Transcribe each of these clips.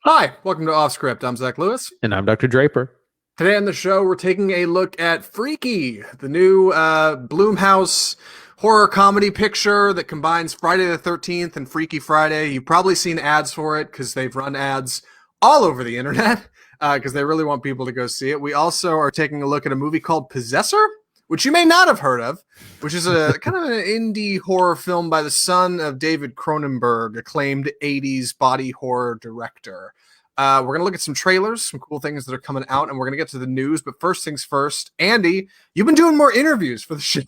Hi, welcome to Off Script. I'm Zach Lewis. And I'm Dr. Draper. Today on the show, we're taking a look at Freaky, the new Blumhouse horror comedy picture that combines Friday the 13th and Freaky Friday. You've probably seen ads for it because they've run ads all over the internet because they really want people to go see it. We also are taking a look at a movie called Possessor, which you may not have heard of, which is a kind of an indie horror film by the son of David Cronenberg, acclaimed 80s body horror director. We're going to look at some trailers, some cool things that are coming out, and we're going to get to the news. But first things first, Andy, you've been doing more interviews for the show.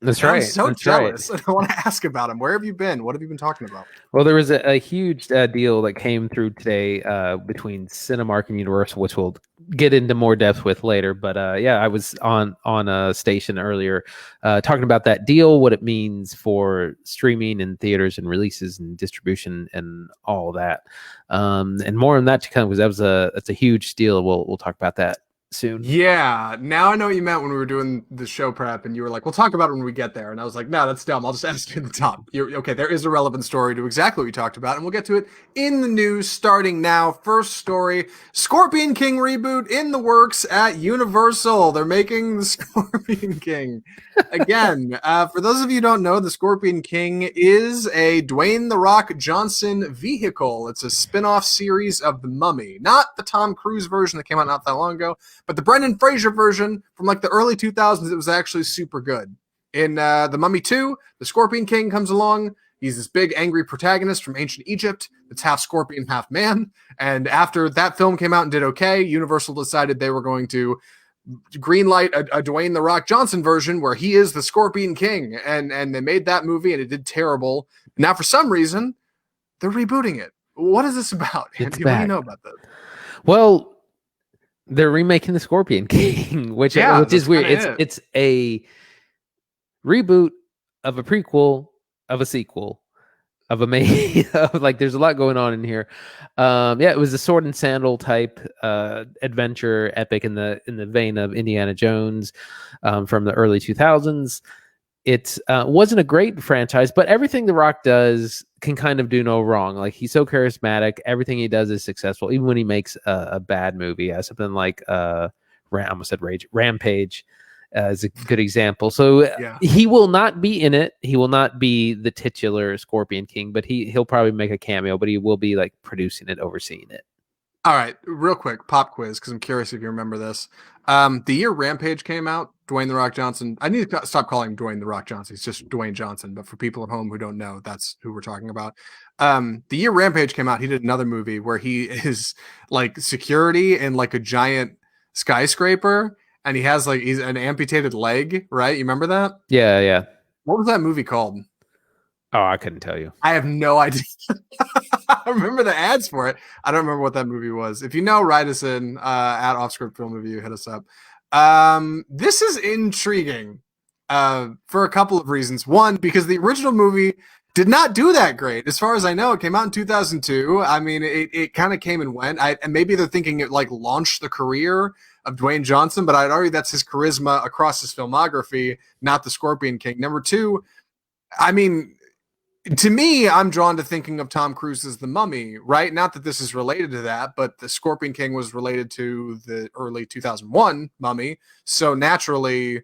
That's And right. I'm so That's jealous. right. And I want to ask about them. Where have you been? What have you been talking about? Well, there was a huge deal that came through today between Cinemark and Universal, which we'll get into more depth with later. But yeah, I was on a station earlier talking about that deal, what it means for streaming and theaters and releases and distribution and all that, and more on that to come because that's a huge deal. We'll talk about that soon. Yeah, now I know what you meant when we were doing the show prep, and you were like, "We'll talk about it when we get there." And I was like, "No, that's dumb. I'll just ask you at the top." You're okay. There is a relevant story to exactly what we talked about, and we'll get to it in the news starting now. First story: Scorpion King reboot in the works at Universal. They're making the Scorpion King again. For those of you who don't know, the Scorpion King is a Dwayne the Rock Johnson vehicle. It's a spin-off series of The Mummy, not the Tom Cruise version that came out not that long ago. But the Brendan Fraser version from like the early 2000s, it was actually super good. In The Mummy 2, the Scorpion King comes along. He's this big, angry protagonist from ancient Egypt that's half scorpion, half man. And after that film came out and did okay, Universal decided they were going to greenlight a Dwayne The Rock Johnson version where he is the Scorpion King. And they made that movie and it did terrible. Now, for some reason, they're rebooting it. What is this about, Andy? What do you know about this? Well, they're remaking the Scorpion King, which is weird. It's a reboot of a prequel of a sequel of a main like there's a lot going on in here. Yeah, it was a sword and sandal type adventure epic in the vein of Indiana Jones from the early 2000s. It wasn't a great franchise, but everything The Rock does can kind of do no wrong. Like, he's so charismatic. Everything he does is successful, even when he makes a bad movie. Something like I almost said Rampage is a good example. So he will not be in it. He will not be the titular Scorpion King, but he'll probably make a cameo, but he will be like producing it, overseeing it. All right, real quick, pop quiz, because I'm curious if you remember this. The year Rampage came out, Dwayne The Rock Johnson, I need to stop calling him Dwayne The Rock Johnson. He's just Dwayne Johnson. But for people at home who don't know, that's who we're talking about. The year Rampage came out, he did another movie where he is like security in like a giant skyscraper, and he's an amputated leg, right? You remember that? Yeah. What was that movie called? Oh, I couldn't tell you. I have no idea. I remember the ads for it. I don't remember what that movie was. If you know, write us in at Offscript Film Review. Hit us up. This is intriguing for a couple of reasons. One, because the original movie did not do that great. As far as I know, it came out in 2002. I mean, it kind of came and went. And maybe they're thinking it like launched the career of Dwayne Johnson, but I'd argue that's his charisma across his filmography, not the Scorpion King. Number two, I mean, to me, I'm drawn to thinking of Tom Cruise as the Mummy, right? Not that this is related to that, but the Scorpion King was related to the early 2001 Mummy. So naturally,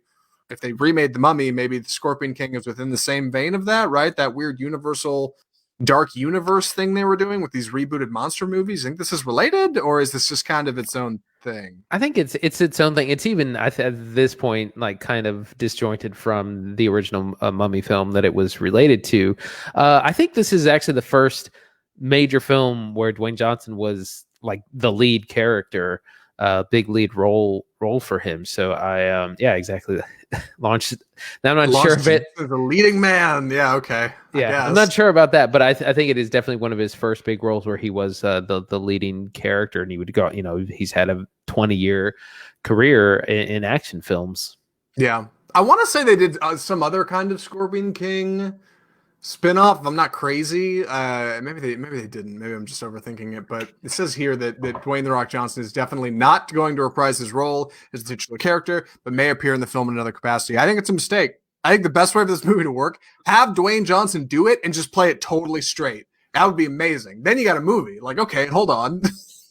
if they remade the Mummy, maybe the Scorpion King is within the same vein of that, right? That weird universal dark universe thing they were doing with these rebooted monster movies. You think this is related, or is this just kind of its own thing? I think it's its own thing. It's even at this point like kind of disjointed from the original Mummy film that it was related to. I think this is actually the first major film where Dwayne Johnson was like the lead character, big lead role for him. So yeah, exactly. Launched. Now I'm not sure if it the leading man. Yeah, okay. Yeah, I'm not sure about that, but I think it is definitely one of his first big roles where he was the leading character, and he would go. You know, he's had a 20-year career in action films. Yeah, I want to say they did some other kind of Scorpion King spinoff. If I'm not crazy, maybe they didn't. Maybe I'm just overthinking it. But it says here that Dwayne The Rock Johnson is definitely not going to reprise his role as the titular character, but may appear in the film in another capacity. I think it's a mistake. I think the best way for this movie to work, have Dwayne Johnson do it and just play it totally straight. That would be amazing. Then you got a movie. Like, okay, hold on.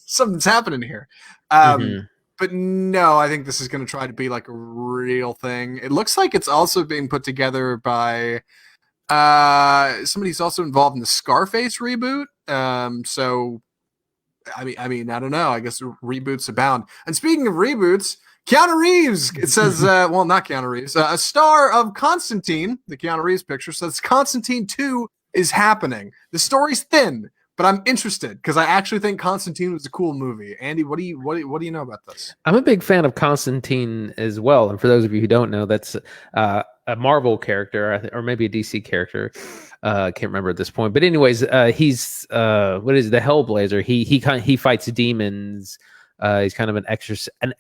Something's happening here. But no, I think this is going to try to be like a real thing. It looks like it's also being put together by somebody who's also involved in the Scarface reboot. So, I mean, I don't know. I guess reboots abound. And speaking of reboots, Keanu Reeves, it says, well, not Keanu Reeves, a star of Constantine, the Keanu Reeves picture, says Constantine 2 is happening. The story's thin, but I'm interested because I actually think Constantine was a cool movie. Andy, what do you know about this? I'm a big fan of Constantine as well. And for those of you who don't know, that's a Marvel character, or maybe a DC character. I can't remember at this point. But anyways, he's what is it, the Hellblazer? He fights demons. He's kind of an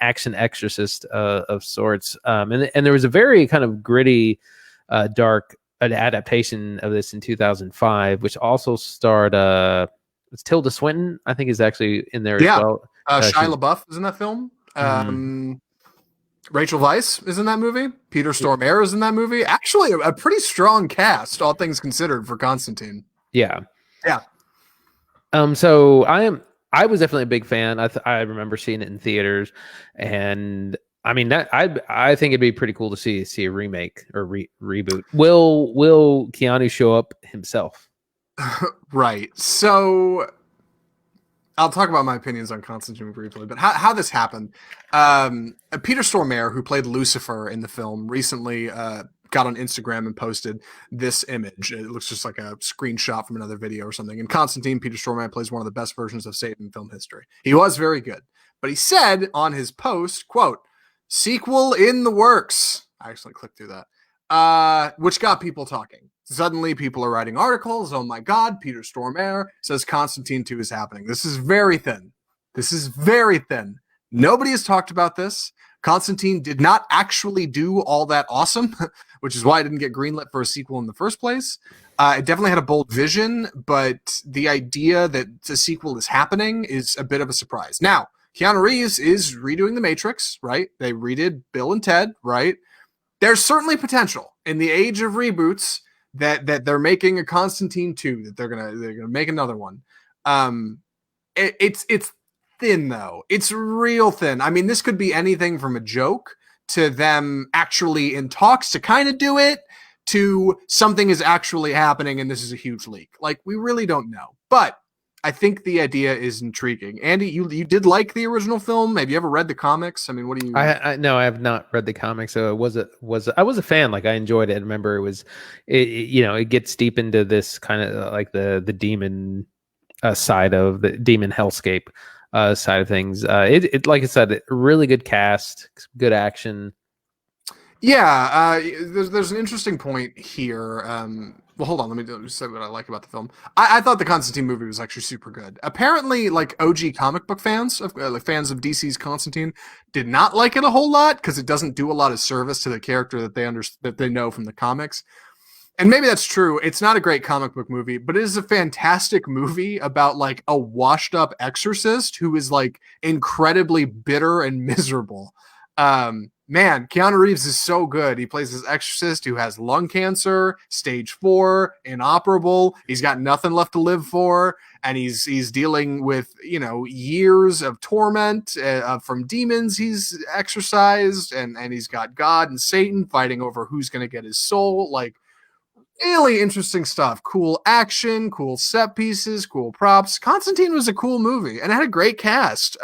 action exorcist of sorts. And there was a very kind of gritty, dark adaptation of this in 2005, which also starred it's Tilda Swinton, I think, is actually in there as well. Shia LaBeouf is in that film. Rachel Weisz is in that movie. Peter Stormare is in that movie. Actually, a pretty strong cast, all things considered, for Constantine. Yeah. Yeah. So I was definitely a big fan. I remember seeing it in theaters, and I mean that I think it'd be pretty cool to see a remake or reboot. Will Keanu show up himself? Right. So I'll talk about my opinions on Constantine briefly, but how this happened. Peter Stormare, who played Lucifer in the film, recently got on Instagram and posted this image. It looks just like a screenshot from another video or something. In Constantine, Peter Stormare plays one of the best versions of Satan in film history. He was very good. But he said on his post, quote, "Sequel in the works." I actually clicked through that, which got people talking. Suddenly, people are writing articles. Oh my God, Peter Stormare says Constantine 2 is happening. This is very thin. Nobody has talked about this. Constantine did not actually do all that awesome, which is why it didn't get greenlit for a sequel in the first place. It definitely had a bold vision, but the idea that a sequel is happening is a bit of a surprise. Now, Keanu Reeves is redoing The Matrix, right? They redid Bill and Ted, right? There's certainly potential in the age of reboots that they're making a Constantine 2, that they're gonna make another one. It's thin though. It's real thin. I mean, this could be anything from a joke to them actually in talks to kind of do it, to something is actually happening and this is a huge leak. Like, we really don't know. But I think the idea is intriguing. Andy, you did like the original film. Have you ever read the comics? I mean, what do you? No, I have not read the comics. So I was a fan. Like, I enjoyed it. I remember it gets deep into this kind of like the demon side of the demon hellscape side of things. It like I said, really good cast, good action. Yeah, there's an interesting point here. Well, hold on. Let me say what I like about the film. I thought the Constantine movie was actually super good. Apparently, like OG comic book fans, fans of DC's Constantine, did not like it a whole lot because it doesn't do a lot of service to the character that they know from the comics. And maybe that's true. It's not a great comic book movie, but it is a fantastic movie about like a washed up exorcist who is like incredibly bitter and miserable. Man, Keanu Reeves is so good. He plays this exorcist who has lung cancer, stage 4, inoperable. He's got nothing left to live for, and he's dealing with, years of torment from demons he's exorcised, and he's got God and Satan fighting over who's going to get his soul. Like, really interesting stuff. Cool action, cool set pieces, cool props. Constantine was a cool movie, and it had a great cast.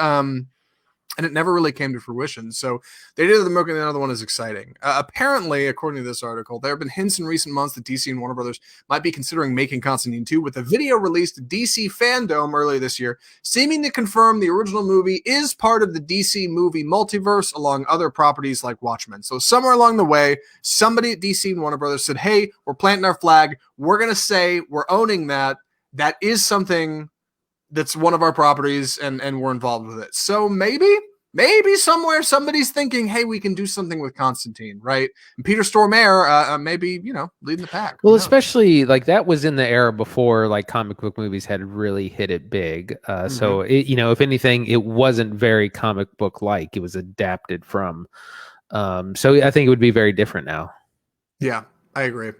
And it never really came to fruition. So they did the movie, and the other one is exciting. Apparently, according to this article, there have been hints in recent months that DC and Warner Brothers might be considering making Constantine 2, with a video released to DC Fandom earlier this year, seeming to confirm the original movie is part of the DC movie multiverse, along other properties like Watchmen. So somewhere along the way, somebody at DC and Warner Brothers said, hey, we're planting our flag. We're going to say we're owning that. That is something that's one of our properties, and we're involved with it. So maybe somewhere somebody's thinking, hey, we can do something with Constantine, right? And Peter Stormare, maybe, leading the pack. Well, especially like that was in the era before like comic book movies had really hit it big. So if anything, it wasn't very comic book like. It was adapted from. So I think it would be very different now. Yeah, I agree.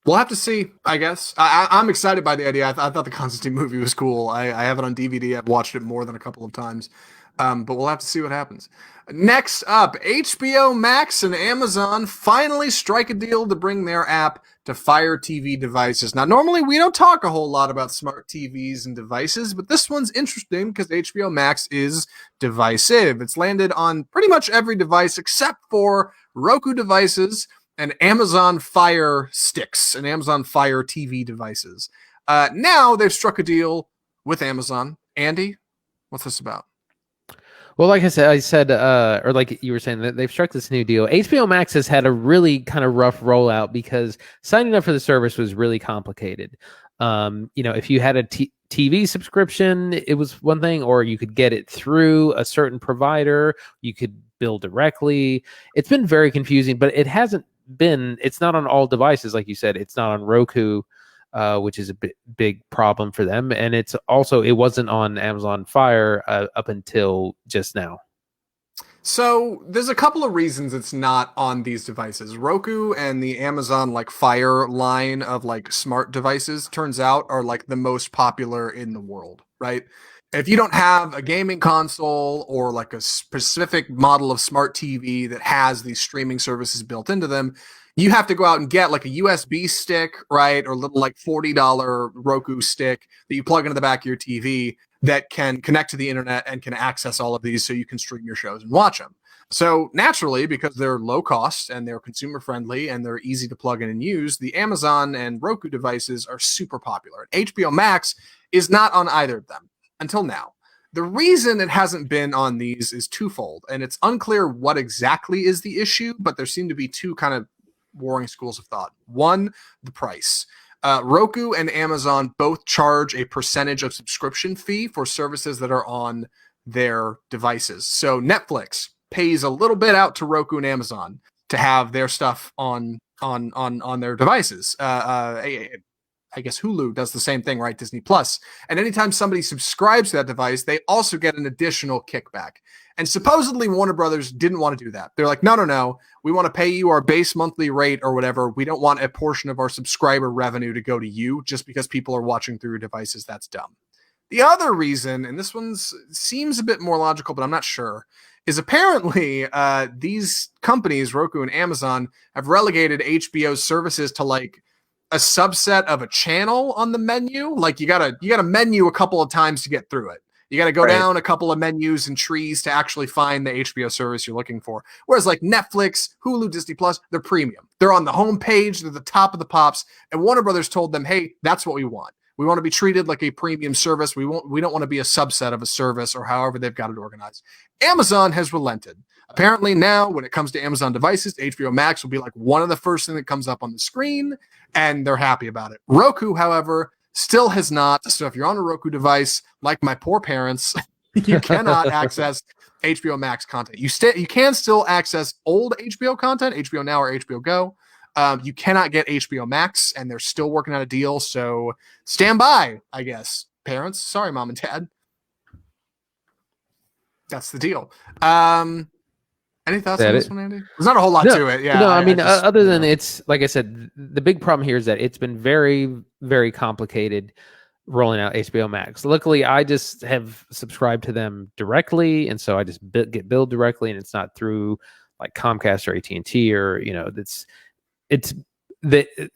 We'll have to see, I guess. I'm excited by the idea. I thought the Constantine movie was cool. I have it on DVD. I've watched it more than a couple of times. But we'll have to see what happens. Next up, HBO Max and Amazon finally strike a deal to bring their app to Fire TV devices. Now, normally we don't talk a whole lot about smart TVs and devices, but this one's interesting because HBO Max is divisive. It's landed on pretty much every device except for Roku devices and Amazon Fire sticks and Amazon Fire TV devices. Now they've struck a deal with Amazon. Andy, what's this about? Well, like I said, or like you were saying, that they've struck this new deal. HBO Max has had a really kind of rough rollout because signing up for the service was really complicated. If you had a TV subscription, it was one thing, or you could get it through a certain provider. You could bill directly. It's been very confusing, but it's not on all devices. Like you said, it's not on Roku, which is a big problem for them. And it wasn't on Amazon Fire up until just now. So there's a couple of reasons it's not on these devices. Roku and the Amazon Fire line of smart devices turns out are the most popular in the world, right? If you don't have a gaming console or a specific model of smart TV that has these streaming services built into them, you have to go out and get a USB stick, right? Or a little $40 Roku stick that you plug into the back of your TV that can connect to the internet and can access all of these so you can stream your shows and watch them. So naturally, because they're low cost and they're consumer friendly and they're easy to plug in and use, the Amazon and Roku devices are super popular. HBO Max is not on either of them until now. The reason it hasn't been on these is twofold, and it's unclear what exactly is the issue, but there seem to be two kind of warring schools of thought. One, the price. Roku and Amazon both charge a percentage of subscription fee for services that are on their devices. So Netflix pays a little bit out to Roku and Amazon to have their stuff on their devices. I guess Hulu does the same thing, right? Disney Plus. And anytime somebody subscribes to that device, they also get an additional kickback. And supposedly Warner Brothers didn't want to do that. They're like, no. We want to pay you our base monthly rate or whatever. We don't want a portion of our subscriber revenue to go to you just because people are watching through your devices. That's dumb. The other reason, and this one seems a bit more logical, but I'm not sure, is apparently these companies, Roku and Amazon, have relegated HBO's services to a subset of a channel on the menu. You gotta menu a couple of times to get through it. You got to go down a couple of menus and trees to actually find the HBO service you're looking for. Whereas Netflix, Hulu, Disney Plus, they're premium. They're on the home page. They're the top of the pops. And Warner Brothers told them, hey, that's what we want. We want to be treated like a premium service. We don't want to be a subset of a service or however they've got it organized. Amazon has relented. Apparently now, when it comes to Amazon devices, HBO Max will be one of the first thing that comes up on the screen, and they're happy about it. Roku, however, still has not. So if you're on a Roku device, like my poor parents, you cannot access HBO Max content. You can still access old HBO content, HBO Now or HBO Go. You cannot get HBO Max, and they're still working out a deal. So stand by, I guess. Parents, sorry, mom and dad. That's the deal. Any thoughts on this one, Andy? There's not a whole lot to it. Yeah. No, I mean, other than it's, like I said, the big problem here is that it's been very, very complicated rolling out HBO Max. Luckily, I just have subscribed to them directly, and so I just get billed directly, and it's not through Comcast or AT&T or,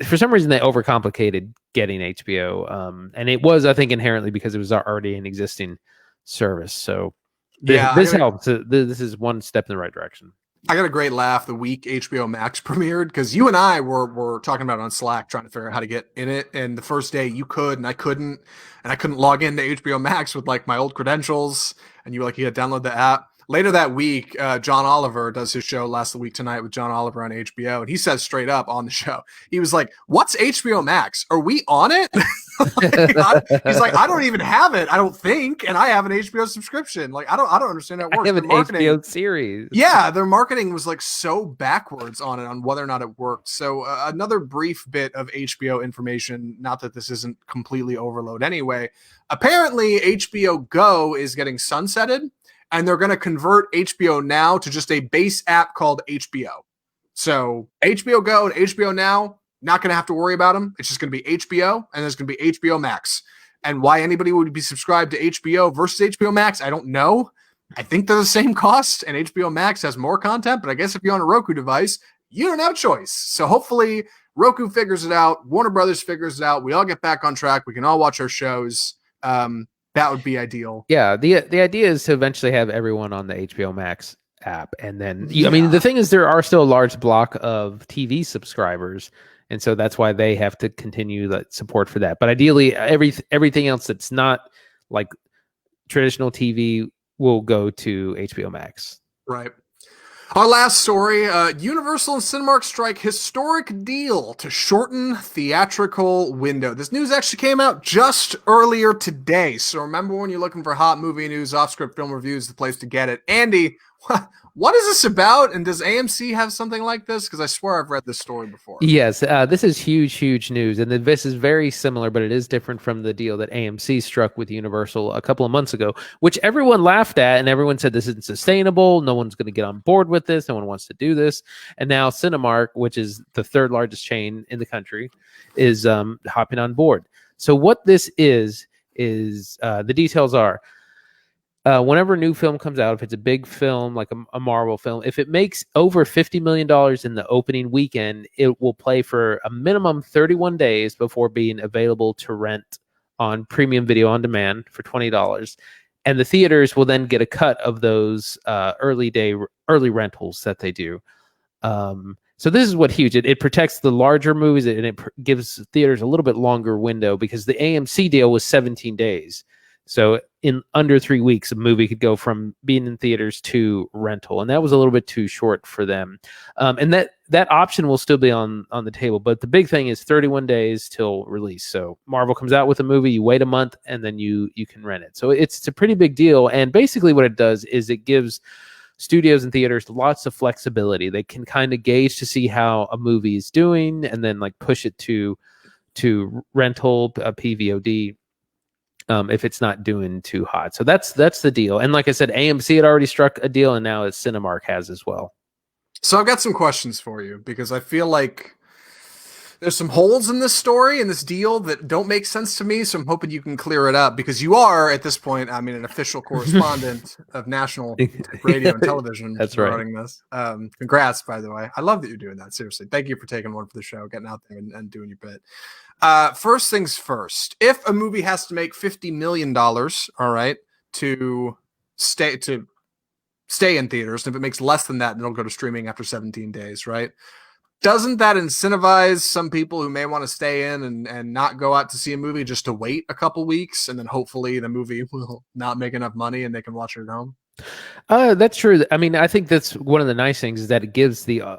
for some reason they overcomplicated getting HBO. And it was, I think, inherently because it was already an existing service. So this helps. This is one step in the right direction. I got a great laugh the week HBO Max premiered because you and I were talking about it on Slack trying to figure out how to get in it. And the first day you could and I couldn't. And I couldn't log into HBO Max with my old credentials. And you were you got to download the app. Later that week, John Oliver does his show Last Week Tonight with John Oliver on HBO. And he says straight up on the show, he was like, what's HBO Max? Are we on it? He's like, I don't even have it, I don't think. And I have an HBO subscription. I don't understand how it works. I have an HBO series. Yeah, their marketing was so backwards on it, on whether or not it worked. So another brief bit of HBO information, not that this isn't completely overload anyway. Apparently, HBO Go is getting sunsetted. And they're going to convert HBO Now to just a base app called HBO. So HBO Go and HBO Now, not going to have to worry about them. It's just going to be HBO, and there's going to be HBO Max. And why anybody would be subscribed to HBO versus HBO Max, I don't know. I think they're the same cost, and HBO Max has more content, but I guess if you're on a Roku device, you don't have a choice. So hopefully Roku figures it out. Warner Brothers figures it out. We all get back on track. We can all watch our shows. That would be ideal. Yeah, the idea is to eventually have everyone on the HBO Max app, and then I mean, the thing is, there are still a large block of TV subscribers, and so that's why they have to continue the support for that. But ideally, everything else that's not like traditional TV will go to HBO Max. Right. Our last story, Universal and Cinemark strike historic deal to shorten theatrical window. This news actually came out just earlier today. So remember, when you're looking for hot movie news, off-script film reviews, the place to get it. Andy, what is this about? And does AMC have something like this? Because I swear I've read this story before. Yes, this is huge news. And this is very similar, but it is different from the deal that AMC struck with Universal a couple of months ago, which everyone laughed at and everyone said this isn't sustainable. No one's going to get on board with this. No one wants to do this. And now Cinemark, which is the third largest chain in the country, is hopping on board. So what this is the details are, whenever a new film comes out, if it's a big film like a Marvel film, if it makes over $50 million in the opening weekend, it will play for a minimum 31 days before being available to rent on premium video on demand for $20. And the theaters will then get a cut of those early rentals that they do. So this is what huge. It protects the larger movies, and it gives theaters a little bit longer window, because the AMC deal was 17 days. So in under 3 weeks, a movie could go from being in theaters to rental, and that was a little bit too short for them. And that option will still be on the table. But the big thing is 31 days till release. So Marvel comes out with a movie, you wait a month, and then you can rent it. So it's a pretty big deal. And basically what it does is it gives studios and theaters lots of flexibility. They can kind of gauge to see how a movie is doing, and then like push it to rental, PVOD. If it's not doing too hot. So that's the deal. And like I said, AMC had already struck a deal, and now Cinemark has as well. So I've got some questions for you, because I feel like there's some holes in this story and this deal that don't make sense to me. So I'm hoping you can clear it up, because you are, at this point, I mean, an official correspondent of national radio and television. That's regarding right. This. Congrats, by the way. I love that you're doing that. Seriously. Thank you for taking one for the show, getting out there and doing your bit. First things first, if a movie has to make $50 million, all right, to stay in theaters, and if it makes less than that, then it'll go to streaming after 17 days, right? Doesn't that incentivize some people who may want to stay in and not go out to see a movie just to wait a couple weeks, and then hopefully the movie will not make enough money and they can watch it at home? That's true. I mean, I think that's one of the nice things, is that it gives the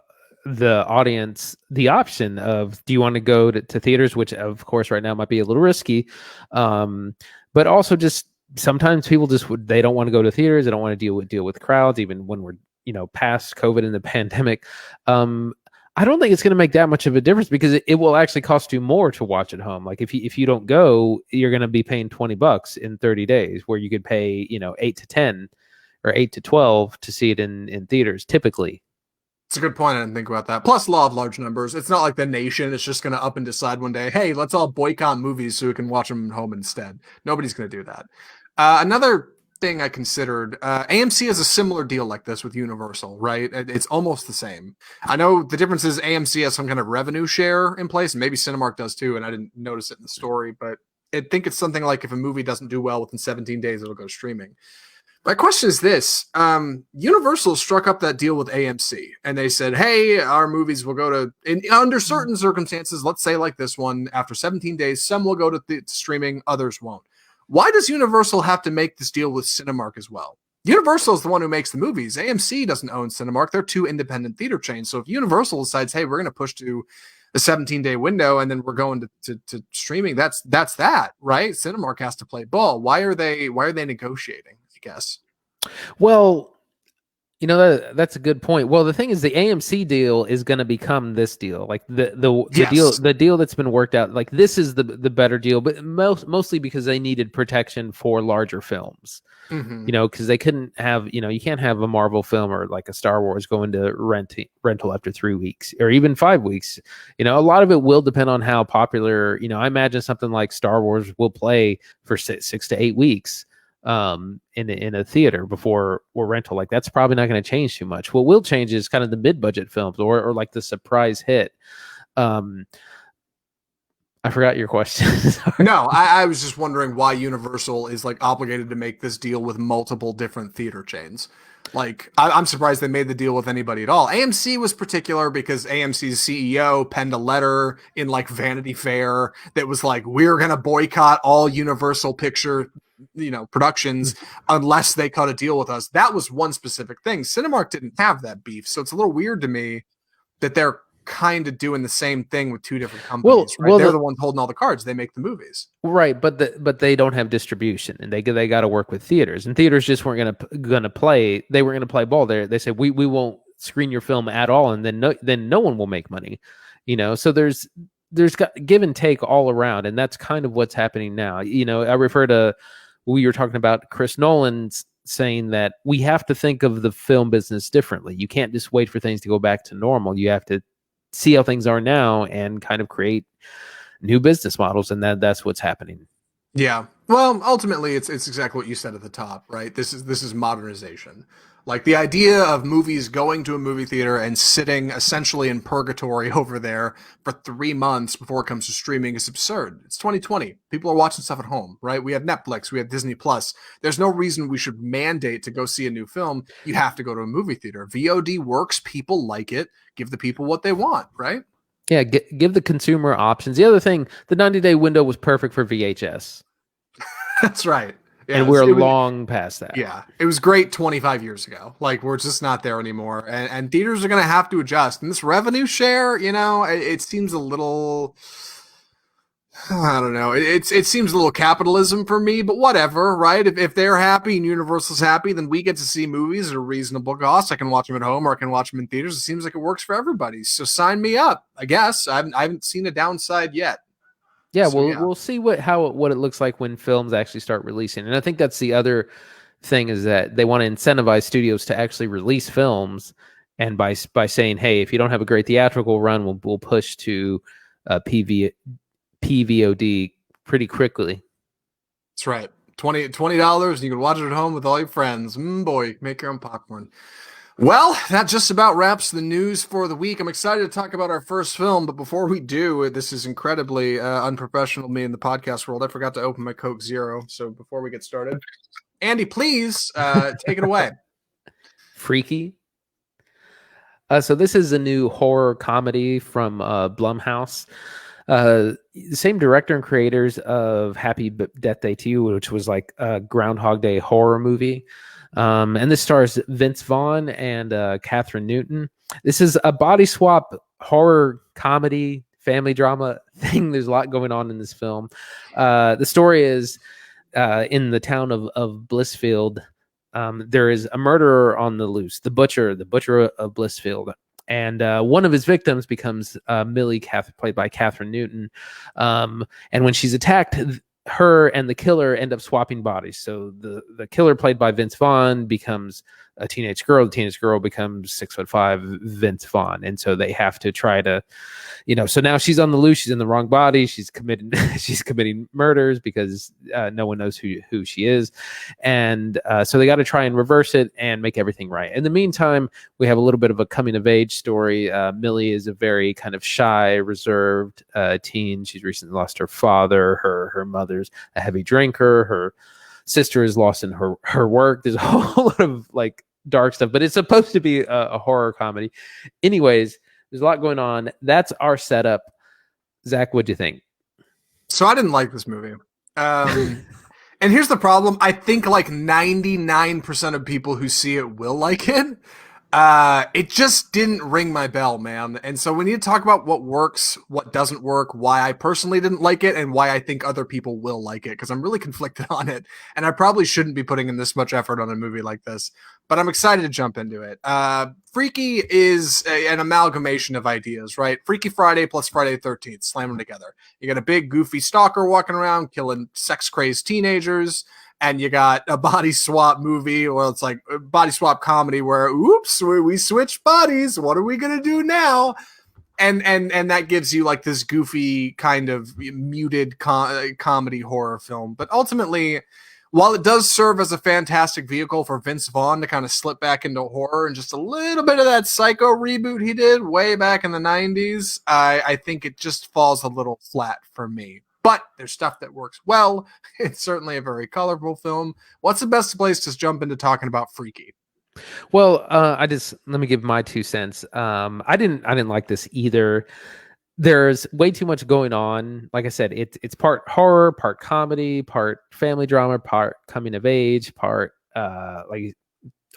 audience the option of, do you want to go to theaters, which of course right now might be a little risky, but also just sometimes people they don't want to go to theaters. They don't want to deal with crowds, even when we're past COVID and the pandemic. I don't think it's going to make that much of a difference, because it will actually cost you more to watch at home. Like if you don't go, you're going to be paying $20 in 30 days, where you could pay 8 to 10 or 8 to 12 to see it in theaters typically. It's a good point. I didn't think about that. Plus, law of large numbers. It's not like the nation is just going to up and decide one day, hey, let's all boycott movies so we can watch them at home instead. Nobody's going to do that. Another thing I considered, AMC has a similar deal like this with Universal, right? It's almost the same. I know the difference is AMC has some kind of revenue share in place, and maybe Cinemark does too, and I didn't notice it in the story, but I think it's something like if a movie doesn't do well within 17 days, it'll go streaming. My question is this. Universal struck up that deal with AMC, and they said, hey, our movies will go to, under certain circumstances, let's say like this one, after 17 days, some will go to streaming, others won't. Why does Universal have to make this deal with Cinemark as well? Universal is the one who makes the movies. AMC doesn't own Cinemark. They're two independent theater chains. So if Universal decides, hey, we're going to push to a 17-day window, and then we're going to streaming, that's that, right? Cinemark has to play ball. Why are they negotiating, I guess? Well, You know, that's a good point. Well, the thing is, the AMC deal is going to become this deal, like the deal that's been worked out. Like this is the better deal, but mostly because they needed protection for larger films. Mm-hmm. You know, because they couldn't have, you know, you can't have a Marvel film or like a Star Wars go into rental after 3 weeks or even 5 weeks. You know, a lot of it will depend on how popular. You know, I imagine something like Star Wars will play for 6 to 8 weeks in a theater before or rental. Like that's probably not going to change too much. What will change is kind of the mid-budget films or like the surprise hit. I forgot your question. No, I was just wondering why Universal is like obligated to make this deal with multiple different theater chains. Like, I'm surprised they made the deal with anybody at all. AMC was particular because AMC's CEO penned a letter in like Vanity Fair that was like, we're going to boycott all Universal Picture, you know, productions unless they cut a deal with us. That was one specific thing. Cinemark didn't have that beef. So it's a little weird to me that they're kind of doing the same thing with two different companies, right? They're the ones holding all the cards. They make the movies, right? But they don't have distribution, and they got to work with theaters, and theaters just weren't gonna play. They weren't gonna play ball there. They said we won't screen your film at all, and then no one will make money, you know. So there's got give and take all around, and that's kind of what's happening now. You know, I refer to we were talking about Chris Nolan's saying that we have to think of the film business differently. You can't just wait for things to go back to normal. You have to see how things are now and kind of create new business models, and that's what's happening. Yeah. Well, ultimately it's exactly what you said at the top, right? This is modernization. Like the idea of movies going to a movie theater and sitting essentially in purgatory over there for 3 months before it comes to streaming is absurd. It's 2020. People are watching stuff at home, right? We have Netflix, we have Disney Plus. There's no reason we should mandate to go see a new film. You have to go to a movie theater. VOD works. People like it. Give the people what they want, right? Yeah, give the consumer options. The other thing, the 90-day window was perfect for VHS. That's right. Yeah, and we're long past that. Yeah, it was great 25 years ago. Like, we're just not there anymore. And theaters are going to have to adjust. And this revenue share, you know, it seems a little... I don't know. It seems a little capitalism for me, but whatever, right? If they're happy and Universal's happy, then we get to see movies at a reasonable cost. I can watch them at home or I can watch them in theaters. It seems like it works for everybody. So sign me up, I guess. I haven't seen a downside yet. Yeah, so, we'll see what it looks like when films actually start releasing. And I think that's the other thing is that they want to incentivize studios to actually release films, and by saying, hey, if you don't have a great theatrical run, we'll push to PVOD pretty quickly. That's right. $20 and you can watch it at home with all your friends. Boy, make your own popcorn. Well, that just about wraps the news for the week. I'm excited to talk about our first film, but before we do, this is incredibly unprofessional of me in the podcast world. I forgot to open my Coke Zero. So before we get started, Andy, please take it away. Freaky. So this is a new horror comedy from Blumhouse. The same director and creators of Happy Death Day to You, which was like a Groundhog Day horror movie. And this stars Vince Vaughn and Catherine Newton. This is a body swap horror comedy family drama thing. There's a lot going on in this film. The story is in the town of Blissfield. There is a murderer on the loose, the butcher of Blissfield. And one of his victims becomes Millie, played by Catherine Newton. And when she's attacked, her and the killer end up swapping bodies. So the killer, played by Vince Vaughn, becomes a teenage girl. The teenage girl becomes 6'5" Vince Vaughn. And so they have to try to, so now she's on the loose. She's in the wrong body. She's committing murders because no one knows who she is. And so they got to try and reverse it and make everything right. In the meantime, we have a little bit of a coming of age story. Millie is a very kind of shy, reserved teen. She's recently lost her father. Her mother's a heavy drinker. Her sister is lost in her work. There's a whole lot of like dark stuff, but it's supposed to be a horror comedy. Anyways, there's a lot going on. That's our setup. Zach, what'd you think? So I didn't like this movie. And here's the problem. I think like 99% of people who see it will like it. It just didn't ring my bell, man. And so we need to talk about what works, what doesn't work, why I personally didn't like it, and why I think other people will like it, because I'm really conflicted on it. And I probably shouldn't be putting in this much effort on a movie like this, but I'm excited to jump into it. Freaky is an amalgamation of ideas, right? Freaky Friday plus Friday the 13th, slam them together. You got a big, goofy stalker walking around killing sex-crazed teenagers, and you got a body swap movie, or it's like a body swap comedy where, oops, we switched bodies. What are we gonna do now? And that gives you like this goofy kind of muted comedy horror film. But ultimately, while it does serve as a fantastic vehicle for Vince Vaughn to kind of slip back into horror and just a little bit of that Psycho reboot he did way back in the 90s, I think it just falls a little flat for me. But there's stuff that works well. It's certainly a very colorful film. What's the best place to jump into talking about Freaky? Well, let me give my 2 cents. I didn't like this either. There's way too much going on. Like I said, it's part horror, part comedy, part family drama, part coming of age, part like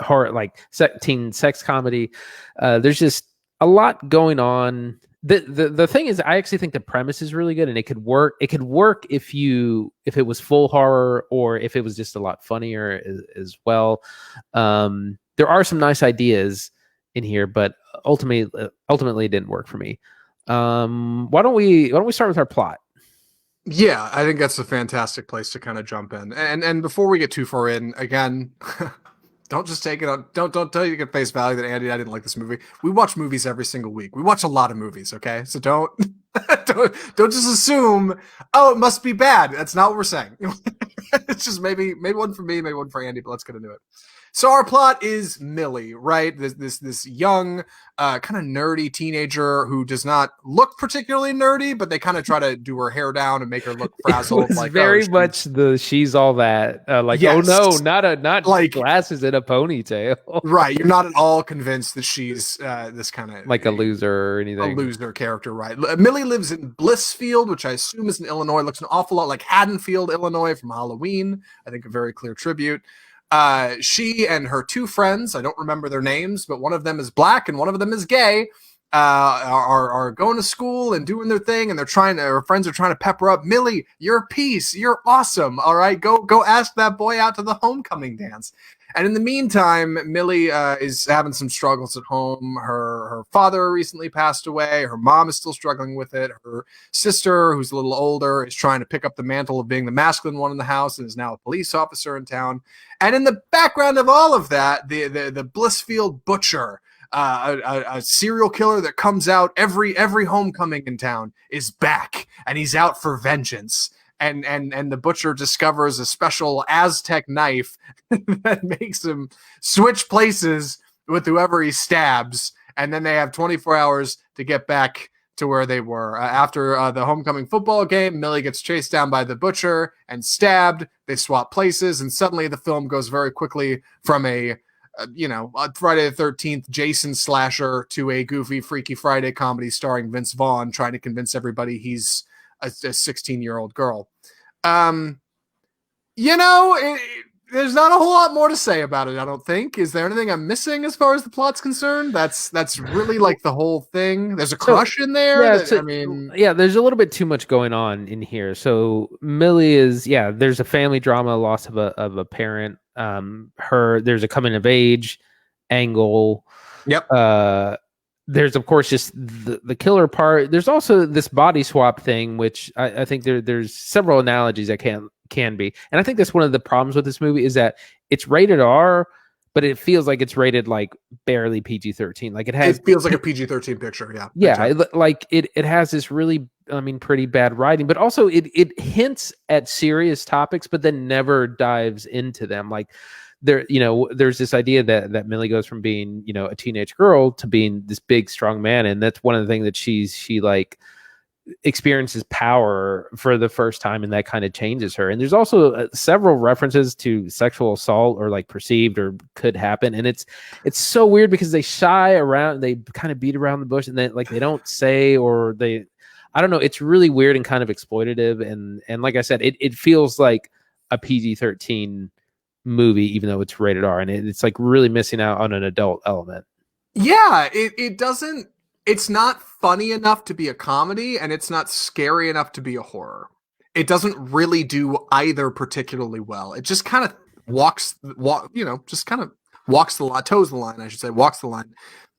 horror, like teen sex comedy. There's just a lot going on. The thing is, I actually think the premise is really good, and it could work. It could work if it was full horror, or if it was just a lot funnier as well. There are some nice ideas in here, but ultimately it didn't work for me. Why don't we start with our plot? Yeah, I think that's a fantastic place to kind of jump in. And before we get too far in, again, don't just take it on. Don't tell you at face value that Andy and I didn't like this movie. We watch movies every single week. We watch a lot of movies. Okay, so don't don't just assume. Oh, it must be bad. That's not what we're saying. It's just maybe one for me, maybe one for Andy. But let's get into it. So our plot is Millie, right? This young, kind of nerdy teenager who does not look particularly nerdy, but they kind of try to do her hair down and make her look frazzled. It was like very much the she's all that. Like, yes. Oh no, not like glasses and a ponytail. Right, you're not at all convinced that she's this kind of like a loser or anything. A loser character, right? Millie lives in Blissfield, which I assume is in Illinois. Looks an awful lot like Haddonfield, Illinois, from Halloween. I think a very clear tribute. She and her 2 friends, I don't remember their names, but one of them is black and one of them is gay, are going to school and doing their thing, and her friends are trying to pep her up. Millie, you're a piece. You're awesome. All right, go ask that boy out to the homecoming dance. And in the meantime, Millie is having some struggles at home. Her father recently passed away. Her mom is still struggling with it. Her sister, who's a little older, is trying to pick up the mantle of being the masculine one in the house and is now a police officer in town. And in the background of all of that, the Blissfield butcher, a serial killer that comes out every homecoming in town, is back, and he's out for vengeance. And the butcher discovers a special Aztec knife that makes him switch places with whoever he stabs, and then they have 24 hours to get back to where they were. After the homecoming football game, Millie gets chased down by the butcher and stabbed. They swap places, and suddenly the film goes very quickly from a Friday the 13th Jason slasher to a goofy Freaky Friday comedy starring Vince Vaughn trying to convince everybody he's a 16-year-old girl. There's not a whole lot more to say about it, I don't think. Is there anything I'm missing as far as the plot's concerned? That's really like the whole thing. There's a crush in there. Yeah, there's a little bit too much going on in here. So Millie is, there's a family drama, loss of a parent. There's a coming of age angle. Yep. There's of course just the killer part. There's also this body swap thing, which I think there's several analogies that can be. And I think that's one of the problems with this movie is that it's rated R, but it feels like it's rated like barely PG-13. Like it feels like a PG-13 picture. Yeah. Yeah. It has this really, pretty bad writing, but also it hints at serious topics, but then never dives into them. Like there's this idea that Millie goes from being, a teenage girl to being this big, strong man. And that's one of the things that she like experiences power for the first time, and that kind of changes her. And there's also several references to sexual assault or like perceived or could happen. And it's so weird because they shy around, they kind of beat around the bush, and then like they don't say, or I don't know. It's really weird and kind of exploitative. And like I said, it feels like a PG-13 movie, even though it's rated R, and it's like really missing out on an adult element. Yeah, it doesn't. It's not funny enough to be a comedy, and it's not scary enough to be a horror. It doesn't really do either particularly well. It just kind of just kind of walks the line, toes the line, I should say, walks the line,